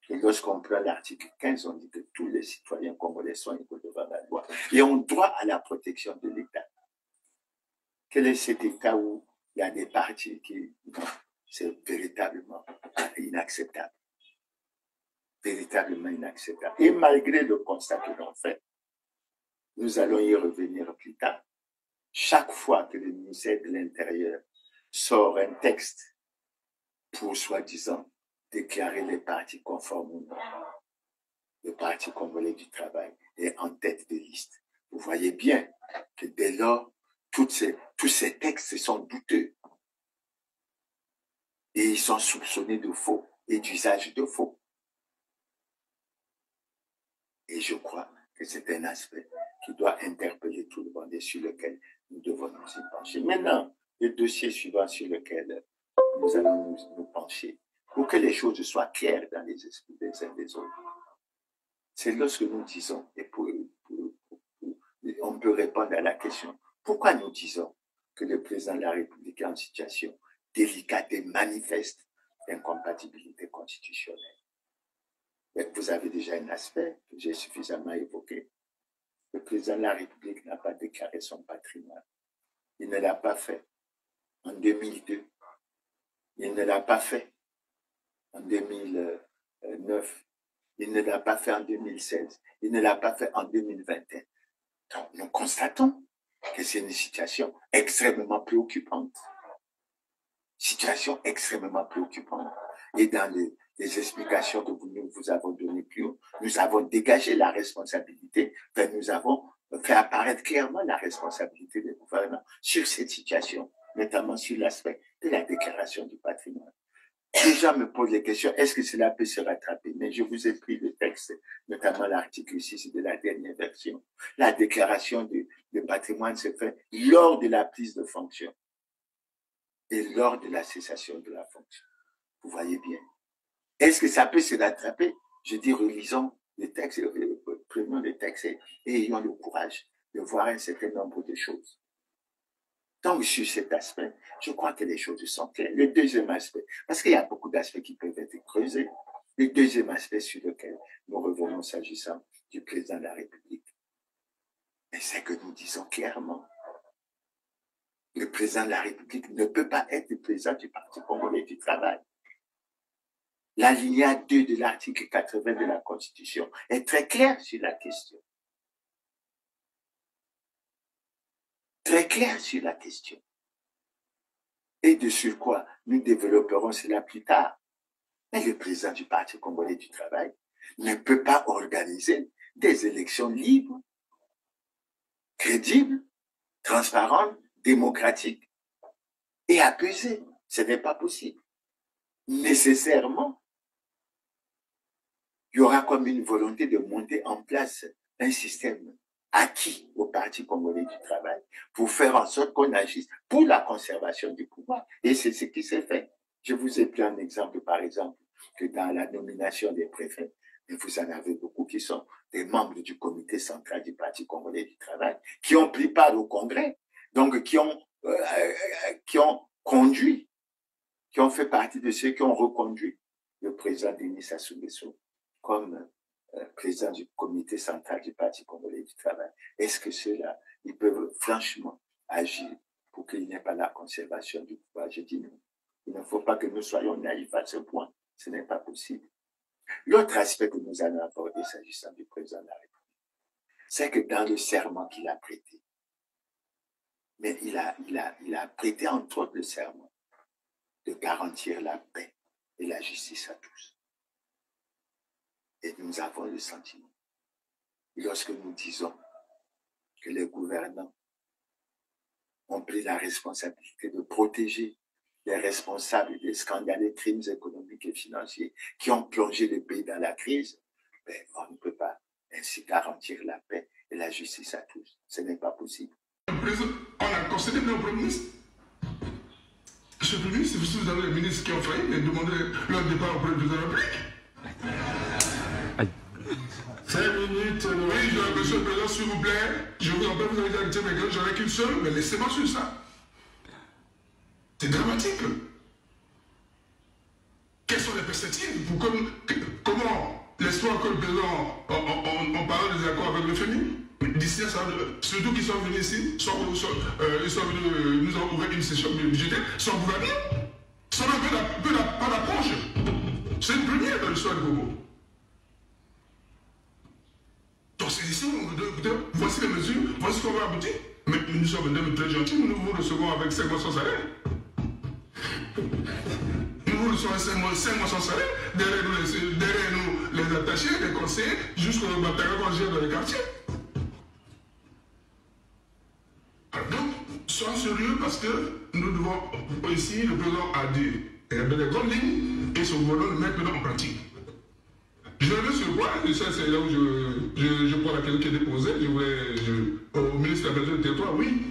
que lorsqu'on prend l'article 15, on dit que tous les citoyens congolais sont égaux devant la loi et ont droit à la protection de l'État. Quel est cet État où il y a des partis qui... C'est véritablement inacceptable. Véritablement inacceptable. Et malgré le constat que l'on fait, nous allons y revenir plus tard. Chaque fois que le ministère de l'Intérieur sort un texte pour, soi-disant, déclarer les partis conformes ou non, le Parti congolais du travail est en tête de liste. Vous voyez bien que dès lors, tous ces textes sont douteux. Et ils sont soupçonnés de faux et d'usage de faux. Et je crois que c'est un aspect qui doit interpeller tout le monde et sur lequel nous devons nous y pencher. Maintenant, le dossier suivant sur lequel nous allons nous pencher, pour que les choses soient claires dans les esprits des uns des autres, c'est lorsque nous disons, et on peut répondre à la question, pourquoi nous disons que le président de la République est en situation délicate et manifeste d'incompatibilité constitutionnelle? Mais vous avez déjà un aspect que j'ai suffisamment évoqué. Le président de la République n'a pas déclaré son patrimoine. Il ne l'a pas fait en 2002. Il ne l'a pas fait en 2009. Il ne l'a pas fait en 2016. Il ne l'a pas fait en 2021. Donc, nous constatons que c'est une situation extrêmement préoccupante. Situation extrêmement préoccupante. Et dans les explications que nous vous avons données plus haut, nous avons dégagé la responsabilité, nous avons fait apparaître clairement la responsabilité des gouvernants sur cette situation, notamment sur l'aspect de la déclaration du patrimoine. Les gens me posent les questions, est-ce que cela peut se rattraper? Mais je vous ai pris le texte, notamment l'article 6 de la dernière version. La déclaration du patrimoine se fait lors de la prise de fonction et lors de la cessation de la fonction. Vous voyez bien. Est-ce que ça peut se rattraper? Je dis, relisons les textes, prenons les textes et ayons le courage de voir un certain nombre de choses. Donc, sur cet aspect, je crois que les choses sont claires. Le deuxième aspect, parce qu'il y a beaucoup d'aspects qui peuvent être creusés, le deuxième aspect sur lequel nous revenons s'agissant du président de la République, c'est que nous disons clairement, Le président de la République ne peut pas être le président du Parti congolais du travail. L'alinéa 2 de l'article 80 de la Constitution est très clair sur la question. Très clair sur la question. Et de sur quoi nous développerons cela plus tard. Mais le président du Parti congolais du travail ne peut pas organiser des élections libres, crédibles, transparentes, démocratiques et apaisées. Ce n'est pas possible. Nécessairement, il y aura comme une volonté de monter en place un système acquis au Parti congolais du travail pour faire en sorte qu'on agisse pour la conservation du pouvoir. Et c'est ce qui s'est fait. Je vous ai pris un exemple, par exemple, que dans la nomination des préfets, et vous en avez beaucoup qui sont des membres du comité central du Parti congolais du travail, qui ont pris part au congrès, donc qui ont conduit, qui ont fait partie de ceux qui ont reconduit le président Denis Sassou Nguesso comme président du comité central du Parti congolais du travail. Est-ce que ceux-là, ils peuvent franchement agir pour qu'il n'y ait pas la conservation du pouvoir? Je dis non. Il ne faut pas que nous soyons naïfs à ce point. Ce n'est pas possible. L'autre aspect que nous allons aborder s'agissant du président de la République, c'est que dans le serment qu'il a prêté, mais il a prêté entre autres le serment de garantir la paix et la justice à tous. Et nous avons le sentiment, lorsque nous disons que les gouvernants ont pris la responsabilité de protéger les responsables des scandaleux crimes économiques et financiers qui ont plongé le pays dans la crise, ben, on ne peut pas ainsi garantir la paix et la justice à tous. Ce n'est pas possible. On a concédé le Premier ministre. Monsieur le Premier ministre, si vous avez les ministres qui ont failli, mais demandez leur départ auprès du président de la République. 5 minutes, oui, monsieur le président, s'il vous plaît, je vous en prie, vous avez déjà dit, mais j'en ai qu'une seule, mais laissez-moi sur ça. C'est dramatique. Quelles sont les perspectives pour comment l'espoir que le président, on parle des accords avec le FMI, d'ici à ça, surtout qu'ils sont venus ici, ils sont venus nous ont ouvert une session budgétaire, sans gouvernement, sans un peu d'approche. C'est une première dans l'histoire du Congo. Donc c'est ici, voici les mesures, voici ce qu'on va aboutir. Mais nous sommes des très gentils, nous vous recevons avec 5 mois sans salaire. Nous vous recevons 5 mois sans salaire, derrière nous les attachés, les conseillers, jusqu'au matériel qu'on gère dans les quartiers. Alors donc, soyons sérieux parce que nous devons, ici, le président a dit, il y a des grandes lignes, et son gouvernement le mettre maintenant en pratique. Je vais sur quoi, et ça c'est là où je prends la question qui est déposée, au ministre de la Belgique du territoire, oui.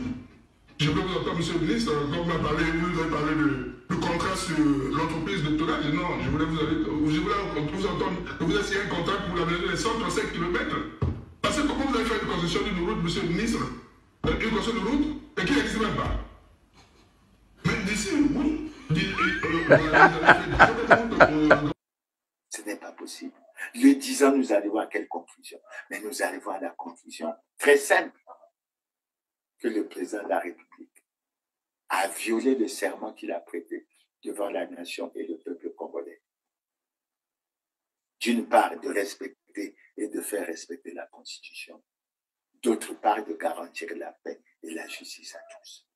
Je peux vous entendre, monsieur le ministre, quand vous avez parlé de contrat sur l'entreprise de tonnage, non, je voulais vous entendre que vous avez signé un contrat pour l'aménagement des 135 km. Parce que comment vous avez fait une concession d'une route, monsieur le ministre, une concession de route, et qui n'existe même pas. Mais d'ici, oui, ce n'est pas possible. Le 10 ans, nous arrivons à quelle conclusion? Mais nous arrivons à la conclusion très simple que le président de la République a violé le serment qu'il a prêté devant la nation et le peuple congolais. D'une part, de respecter et de faire respecter la Constitution. D'autre part, de garantir la paix et la justice à tous.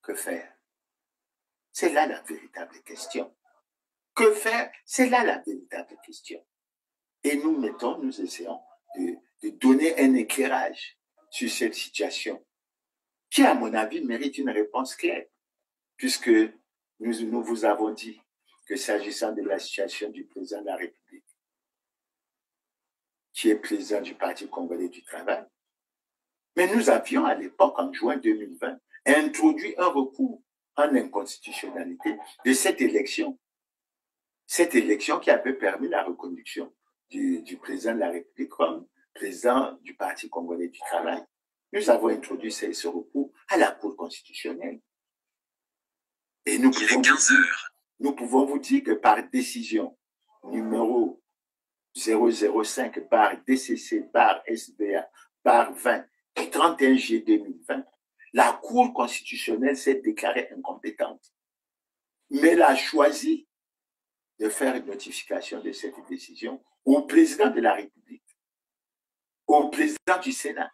Que faire? C'est là la véritable question. Que faire? C'est là la véritable question. Et nous essayons de donner un éclairage sur cette situation qui, à mon avis, mérite une réponse claire, puisque nous vous avons dit que s'agissant de la situation du président de la République, qui est président du Parti congolais du travail, mais nous avions à l'époque, en juin 2020, introduit un recours en inconstitutionnalité de cette élection qui avait permis la reconduction du président de la République comme président du Parti congolais du travail. Nous avons introduit ce recours à la Cour constitutionnelle. Et nous pouvons vous dire que par décision numéro 005/DCC/SBA/20 du 31 juillet 2020, La Cour constitutionnelle s'est déclarée incompétente, mais elle a choisi de faire une notification de cette décision au président de la République, au président du Sénat,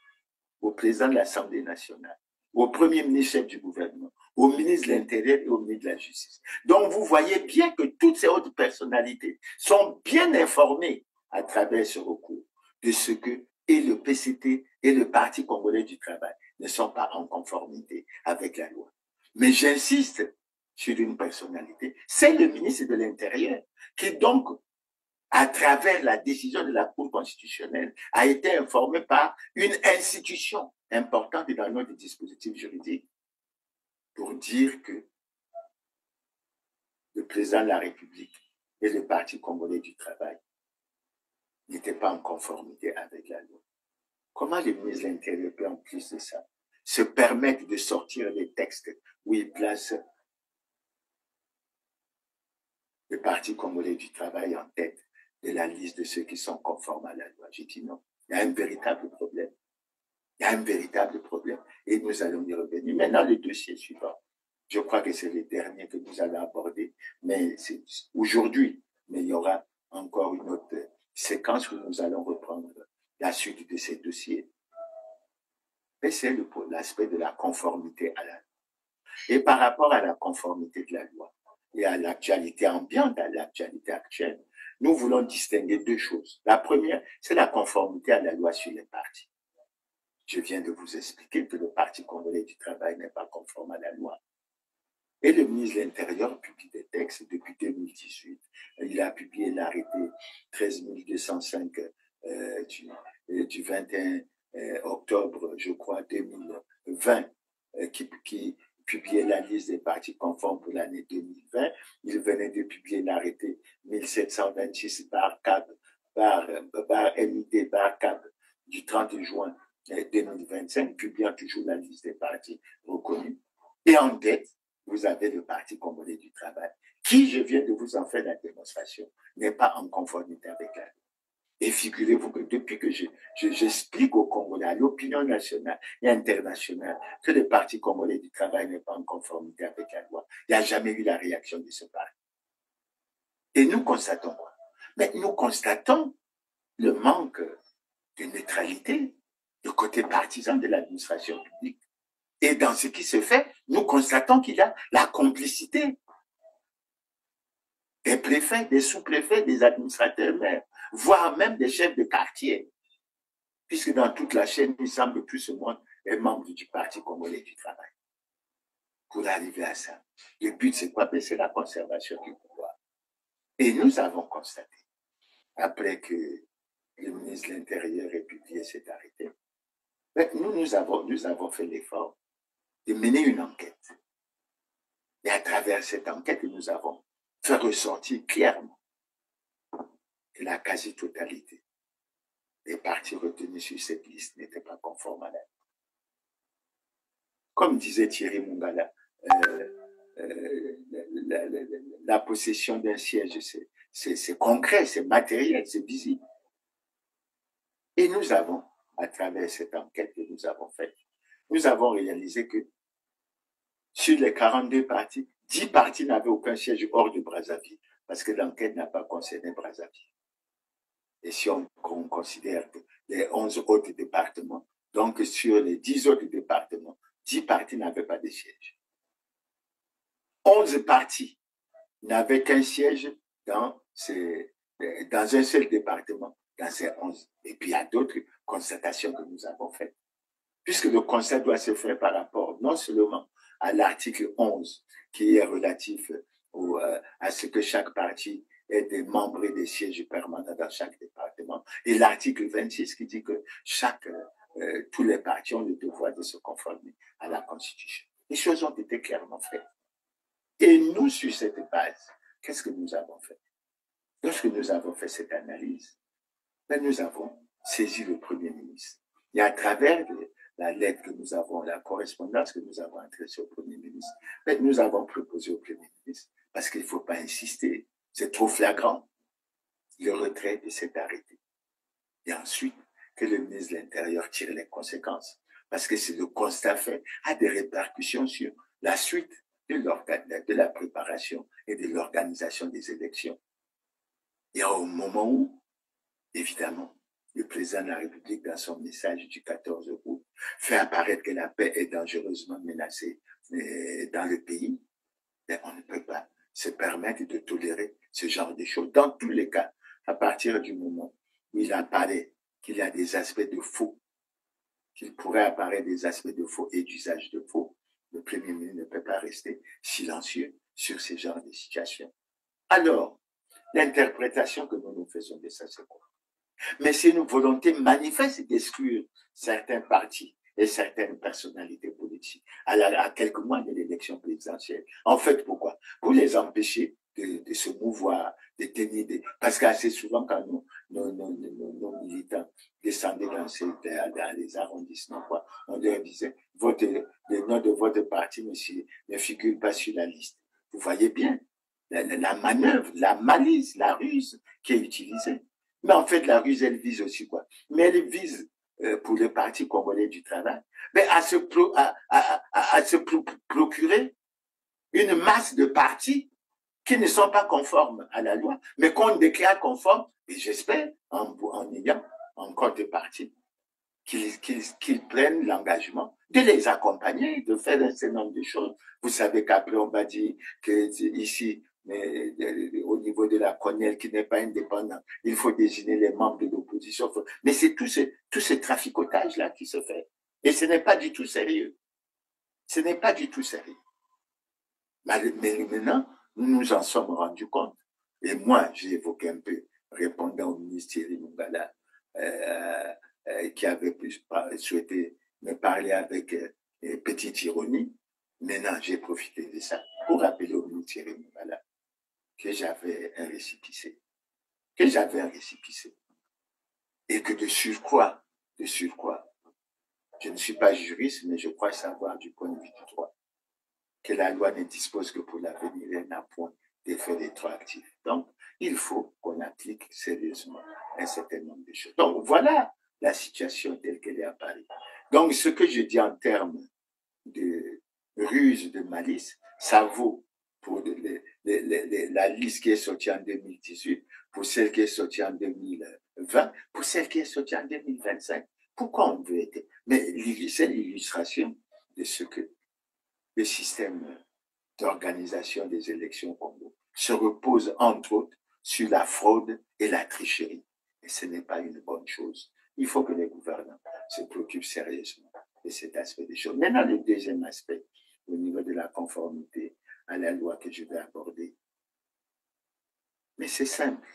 au président de l'Assemblée nationale, au premier ministre chef du gouvernement, au ministre de l'Intérieur et au ministre de la Justice. Donc, vous voyez bien que toutes ces autres personnalités sont bien informées à travers ce recours de ce que et le PCT et le Parti congolais du travail ne sont pas en conformité avec la loi. Mais j'insiste sur une personnalité, c'est le ministre de l'Intérieur qui donc, à travers la décision de la Cour constitutionnelle, a été informé par une institution importante dans notre dispositif juridique pour dire que le président de la République et le Parti congolais du travail n'étaient pas en conformité avec la loi. Comment le ministre de l'Intérieur peut, en plus de ça, se permettre de sortir des textes où il place le Parti congolais du travail en tête de la liste de ceux qui sont conformes à la loi? J'ai dit non. Il y a un véritable problème. Il y a un véritable problème. Et nous allons y revenir. Maintenant, le dossier suivant. Je crois que c'est le dernier que nous allons aborder. Mais c'est aujourd'hui. Mais il y aura encore une autre séquence où nous allons reprendre la suite de ces dossiers. Mais c'est l'aspect de la conformité à la loi. Et par rapport à la conformité de la loi et à l'actualité ambiante, à l'actualité actuelle, nous voulons distinguer deux choses. La première, c'est la conformité à la loi sur les partis. Je viens de vous expliquer que le Parti congolais du travail n'est pas conforme à la loi. Et le ministre de l'Intérieur publie des textes depuis 2018. Il a publié l'arrêté 13205 du 21 octobre, je crois, 2020, qui publiait la liste des partis conformes pour l'année 2020. Il venait de publier l'arrêté 1726 par MID CAB du 30 juin 2025, publiant toujours la liste des partis reconnus. Et en tête, vous avez le Parti congolais du travail, qui, je viens de vous en faire la démonstration, n'est pas en conformité avec la loi. Et figurez-vous que depuis que j'explique aux Congolais, à l'opinion nationale et internationale, que le Parti congolais du travail n'est pas en conformité avec la loi, il n'y a jamais eu la réaction de ce parti. Et nous constatons quoi? Mais nous constatons le manque de neutralité du côté partisan de l'administration publique. Et dans ce qui se fait, nous constatons qu'il y a la complicité des préfets, des sous-préfets, des administrateurs maires, voire même des chefs de quartier. Puisque dans toute la chaîne, il semble que tout ce monde est membre du Parti congolais du travail. Pour arriver à ça, le but c'est quoi? C'est la conservation du pouvoir. Et nous avons constaté, après que le ministre de l'Intérieur ait publié cet arrêté, nous avons fait l'effort de mener une enquête. Et à travers cette enquête, nous avons fait ressortir clairement que la quasi-totalité des partis retenus sur cette liste n'étaient pas conformes à la loi. Comme disait Thierry Mungala, la possession d'un siège, c'est concret, c'est matériel, c'est visible. Et nous avons, à travers cette enquête que nous avons faite, nous avons réalisé que sur les 42 partis, 10 partis n'avaient aucun siège hors de Brazzaville, parce que l'enquête n'a pas concerné Brazzaville. Et si on considère que les 11 autres départements, donc sur les 10 autres départements, 10 partis n'avaient pas de siège. 11 partis n'avaient qu'un siège dans un seul département, dans ces 11. Et puis il y a d'autres constatations que nous avons faites. Puisque le constat doit se faire par rapport non seulement à l'article 11, qui est relatif à ce que chaque parti ait des membres et des sièges permanents dans chaque département, et l'article 26 qui dit que tous les partis ont le devoir de se conformer à la Constitution. Les choses ont été clairement faites. Et nous, sur cette base, qu'est-ce que nous avons fait? Lorsque nous avons fait cette analyse, nous avons saisi le Premier ministre. Et à travers la lettre que nous avons, la correspondance que nous avons adressée au Premier ministre, nous avons proposé au Premier ministre, parce qu'il ne faut pas insister, c'est trop flagrant, le retrait de cet arrêté. Et ensuite, que le ministre de l'Intérieur tire les conséquences. parce que c'est le constat fait, a des répercussions sur la suite de la préparation et de l'organisation des élections. Il y a un moment où, évidemment, le président de la République, dans son message du 14 août, fait apparaître que la paix est dangereusement menacée dans le pays. Mais on ne peut pas se permettre de tolérer ce genre de choses. Dans tous les cas, à partir du moment où il apparaît qu'il y a des aspects de faux, qu'il pourrait apparaître des aspects de faux et d'usage de faux, le Premier ministre ne peut pas rester silencieux sur ce genre de situation. Alors, l'interprétation que nous nous faisons de ça, c'est quoi? Mais c'est une volonté manifeste d'exclure certains partis et certaines personnalités politiques à quelques mois de l'élection présidentielle. En fait, pourquoi? Pour les empêcher de se mouvoir, de tenir des... Parce qu'assez souvent, quand nos militants descendaient dans les arrondissements, quoi, on leur disait, le nom de votre parti ne figure pas sur la liste. Vous voyez bien la manœuvre, la malice, la ruse qui est utilisée. Mais en fait, la ruse, elle vise aussi quoi? Mais elle vise, pour le Parti congolais du travail, mais à se procurer une masse de partis qui ne sont pas conformes à la loi, mais qu'on déclare conformes, et j'espère, en ayant en contrepartie, qu'ils prennent l'engagement de les accompagner, de faire un certain nombre de choses. Vous savez qu'après, on va dire que ici, mais au niveau de la CONEL qui n'est pas indépendante, il faut désigner les membres de l'opposition. Mais c'est tout ce traficotage-là qui se fait. Et ce n'est pas du tout sérieux. Ce n'est pas du tout sérieux. Mais maintenant, nous nous en sommes rendus compte. Et moi, j'ai évoqué un peu, répondant au ministre Thierry Mungala, qui avait souhaité me parler avec petite ironie. Maintenant, j'ai profité de ça pour rappeler au ministre Thierry Mungala que j'avais un récépissé. Et que de surcroît, je ne suis pas juriste, mais je crois savoir du point de vue du droit que la loi ne dispose que pour l'avenir, elle n'a point d'effet rétroactif. Donc, il faut qu'on applique sérieusement un certain nombre de choses. Donc, voilà la situation telle qu'elle est à Paris. Donc, ce que je dis en termes de ruse, de malice, ça vaut pour la liste qui est sortie en 2018, pour celle qui est sortie en 2020, pour celle qui est sortie en 2025. Pourquoi on veut être? Mais c'est l'illustration de ce que le système d'organisation des élections au Congo se repose, entre autres, sur la fraude et la tricherie. Et ce n'est pas une bonne chose. Il faut que les gouvernants se préoccupent sérieusement de cet aspect des choses. Maintenant, le deuxième aspect, au niveau de la conformité à la loi que je vais aborder. Mais c'est simple.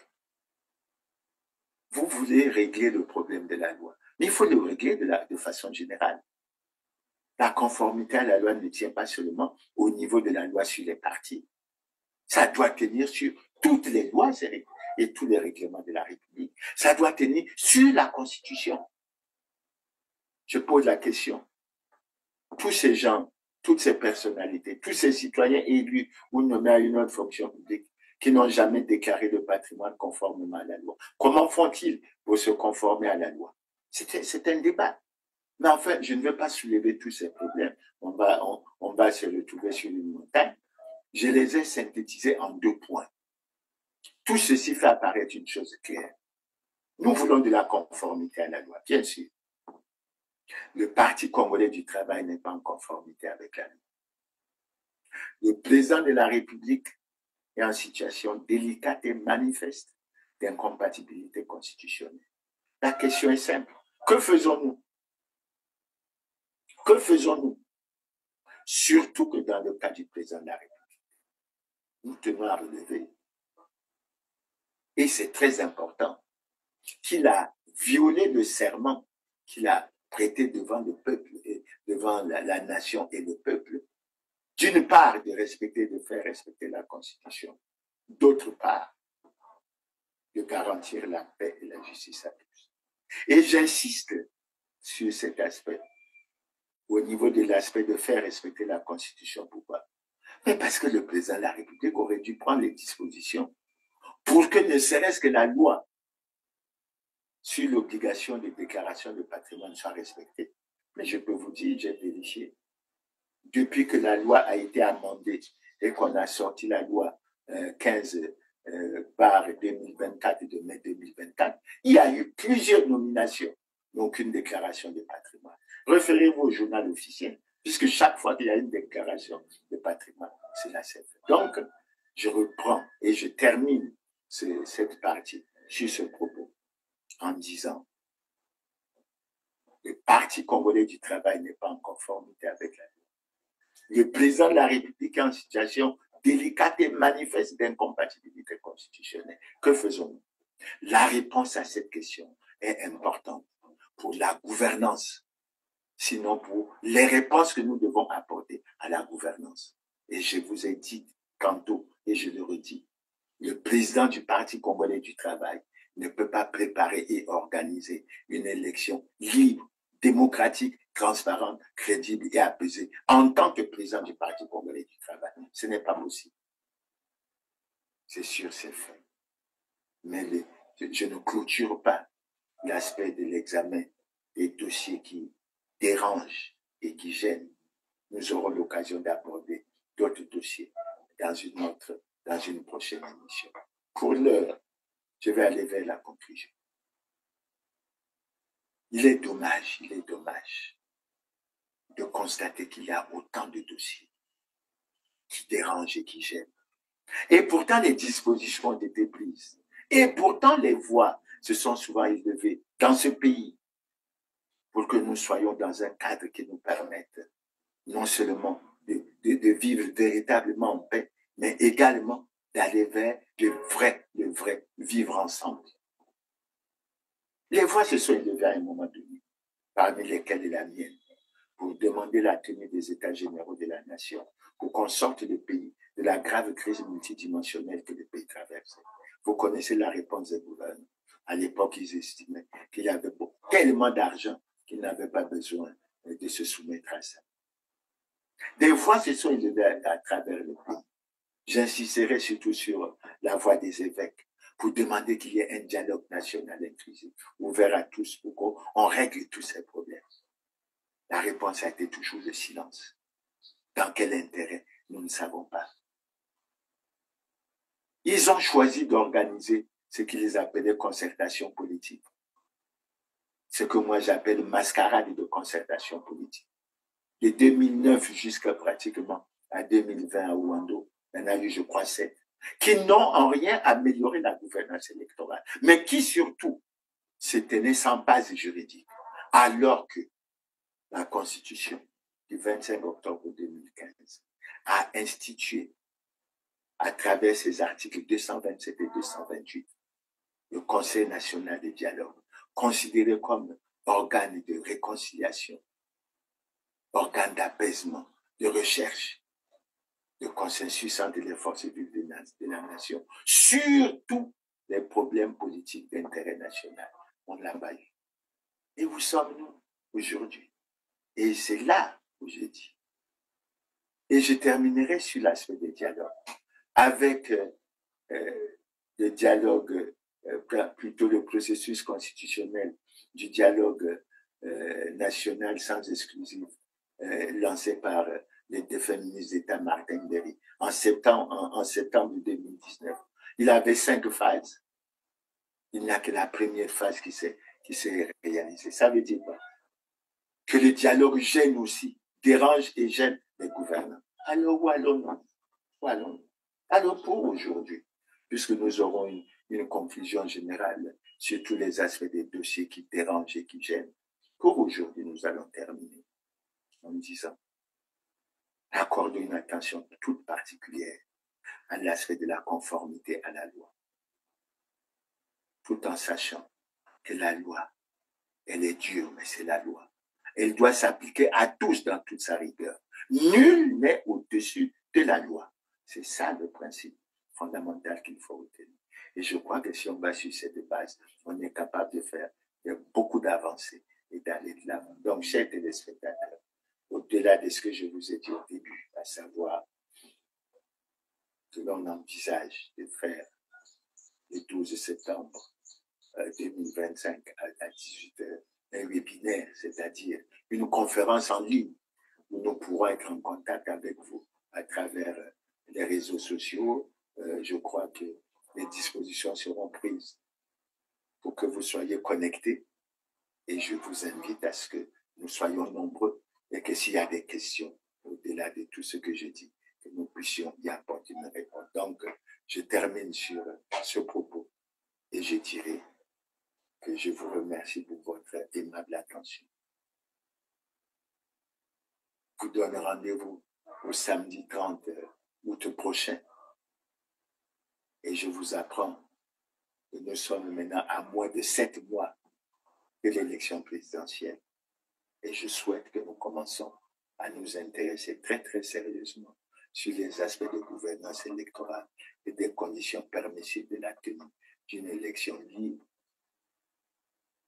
Vous voulez régler le problème de la loi, mais il faut le régler de façon générale. La conformité à la loi ne tient pas seulement au niveau de la loi sur les partis. Ça doit tenir sur toutes les lois et tous les règlements de la République. Ça doit tenir sur la Constitution. Je pose la question. Tous ces gens, toutes ces personnalités, tous ces citoyens élus ou nommés à une autre fonction publique qui n'ont jamais déclaré le patrimoine conformément à la loi, comment font-ils pour se conformer à la loi? C'est un débat. Mais enfin, je ne veux pas soulever tous ces problèmes. On va se retrouver sur une montagne. Je les ai synthétisés en 2 points. Tout ceci fait apparaître une chose claire. Nous voulons de la conformité à la loi, bien sûr. Le Parti congolais du travail n'est pas en conformité avec la loi. Le président de la République est en situation délicate et manifeste d'incompatibilité constitutionnelle. La question est simple. Que faisons-nous? Que faisons-nous? Surtout que dans le cas du président de la République, nous tenons à relever, et c'est très important, qu'il a violé le serment qu'il a prêté devant le peuple, et devant la nation et le peuple, d'une part de respecter, de faire respecter la Constitution, d'autre part de garantir la paix et la justice à tous. Et j'insiste sur cet aspect, au niveau de l'aspect de faire respecter la Constitution. Pourquoi? Mais parce que le président de la République aurait dû prendre les dispositions pour que ne serait-ce que la loi sur l'obligation de déclaration de patrimoine soit respectée. Mais je peux vous dire, j'ai vérifié. Depuis que la loi a été amendée et qu'on a sorti la loi 15/2024 de mai 2024, il y a eu plusieurs nominations, mais aucune déclaration de patrimoine. Référez-vous au journal officiel, puisque chaque fois qu'il y a une déclaration de patrimoine, c'est la CFE. Donc, je reprends et je termine cette partie sur ce propos en disant le Parti congolais du travail n'est pas en conformité avec la loi. Le président de la République est en situation délicate et manifeste d'incompatibilité constitutionnelle. Que faisons-nous? La réponse à cette question est importante pour la gouvernance, sinon pour les réponses que nous devons apporter à la gouvernance. Et je vous ai dit tantôt, et je le redis, le président du Parti congolais du travail ne peut pas préparer et organiser une élection libre, démocratique, transparente, crédible et apaisée en tant que président du Parti congolais du travail. Ce n'est pas possible. C'est sûr, c'est fait. Mais je ne clôture pas l'aspect de l'examen des dossiers qui dérangent et qui gênent. Nous aurons l'occasion d'aborder d'autres dossiers dans une prochaine émission. Pour l'heure, je vais aller vers la conclusion. Il est dommage de constater qu'il y a autant de dossiers qui dérangent et qui gênent. Et pourtant, les dispositions ont été prises. Et pourtant, les voix se sont souvent élevées dans ce pays pour que nous soyons dans un cadre qui nous permette non seulement de vivre véritablement en paix, mais également d'aller vers le vrai vivre ensemble. Les voix se sont élevées à un moment donné, parmi lesquelles la mienne, pour demander la tenue des États généraux de la nation, pour qu'on sorte le pays de la grave crise multidimensionnelle que le pays traverse. Vous connaissez la réponse des gouvernants. À l'époque, ils estimaient qu'il y avait tellement d'argent qu'ils n'avaient pas besoin de se soumettre à ça. Des voix se sont élevées à travers le pays. J'insisterai surtout sur la voix des évêques pour demander qu'il y ait un dialogue national inclusif, ouvert à tous, pour qu'on règle tous ces problèmes. La réponse a été toujours le silence. Dans quel intérêt? Nous ne savons pas. Ils ont choisi d'organiser ce qu'ils appelaient concertation politique. Ce que moi j'appelle mascarade de concertation politique. De 2009 jusqu'à pratiquement à 2020 à Ouando, il y en a eu, je crois, 7, qui n'ont en rien amélioré la gouvernance électorale, mais qui surtout se tenaient sans base juridique, alors que la Constitution du 25 octobre 2015 a institué, à travers ses articles 227 et 228, le Conseil national de dialogue, considéré comme organe de réconciliation, organe d'apaisement, de recherche, de consensus entre les forces vives de la nation, surtout les problèmes politiques d'intérêt national. On ne l'a pas eu. Et où sommes-nous aujourd'hui? Et c'est là où je dis. Et je terminerai sur l'aspect des dialogues, avec le dialogue, plutôt le processus constitutionnel du dialogue national sans exclusive, lancé par le défunt ministre d'État Martin Derry en septembre 2019. Il avait 5 phases. Il n'y a que la première phase qui s'est réalisée. Ça veut dire quoi? Que le dialogue gêne aussi, dérange et gêne les gouvernants. Alors où allons-nous? Où allons-nous? Alors pour aujourd'hui, puisque nous aurons une conclusion générale sur tous les aspects des dossiers qui dérangent et qui gênent, pour aujourd'hui, nous allons terminer en disant: accordons une attention toute particulière à l'aspect de la conformité à la loi, tout en sachant que la loi, elle est dure, mais c'est la loi. Elle doit s'appliquer à tous dans toute sa rigueur. Nul n'est au-dessus de la loi. C'est ça le principe fondamental qu'il faut retenir. Et je crois que si on va sur cette base, on est capable de faire beaucoup d'avancées et d'aller de l'avant. Donc, chers téléspectateurs, au-delà de ce que je vous ai dit au début, à savoir que l'on envisage de faire le 12 septembre 2025 à 18h un webinaire, c'est-à-dire une conférence en ligne où nous pourrons être en contact avec vous à travers les réseaux sociaux. Je crois que les dispositions seront prises pour que vous soyez connectés et je vous invite à ce que nous soyons nombreux et que s'il y a des questions au-delà de tout ce que je dis, que nous puissions y apporter une réponse. Donc, je termine sur ce propos et je dirai que je vous remercie pour votre aimable attention. Je vous donne rendez-vous au samedi 30 août prochain et je vous apprends que nous sommes maintenant à moins de 7 mois de l'élection présidentielle et je souhaite que nous commençons à nous intéresser très très sérieusement sur les aspects de gouvernance électorale et des conditions permissives de la tenue d'une élection libre,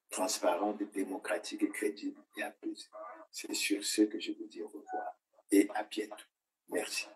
transparente, démocratique et crédible et apaisée. C'est sur ce que je vous dis au revoir et à bientôt. Merci.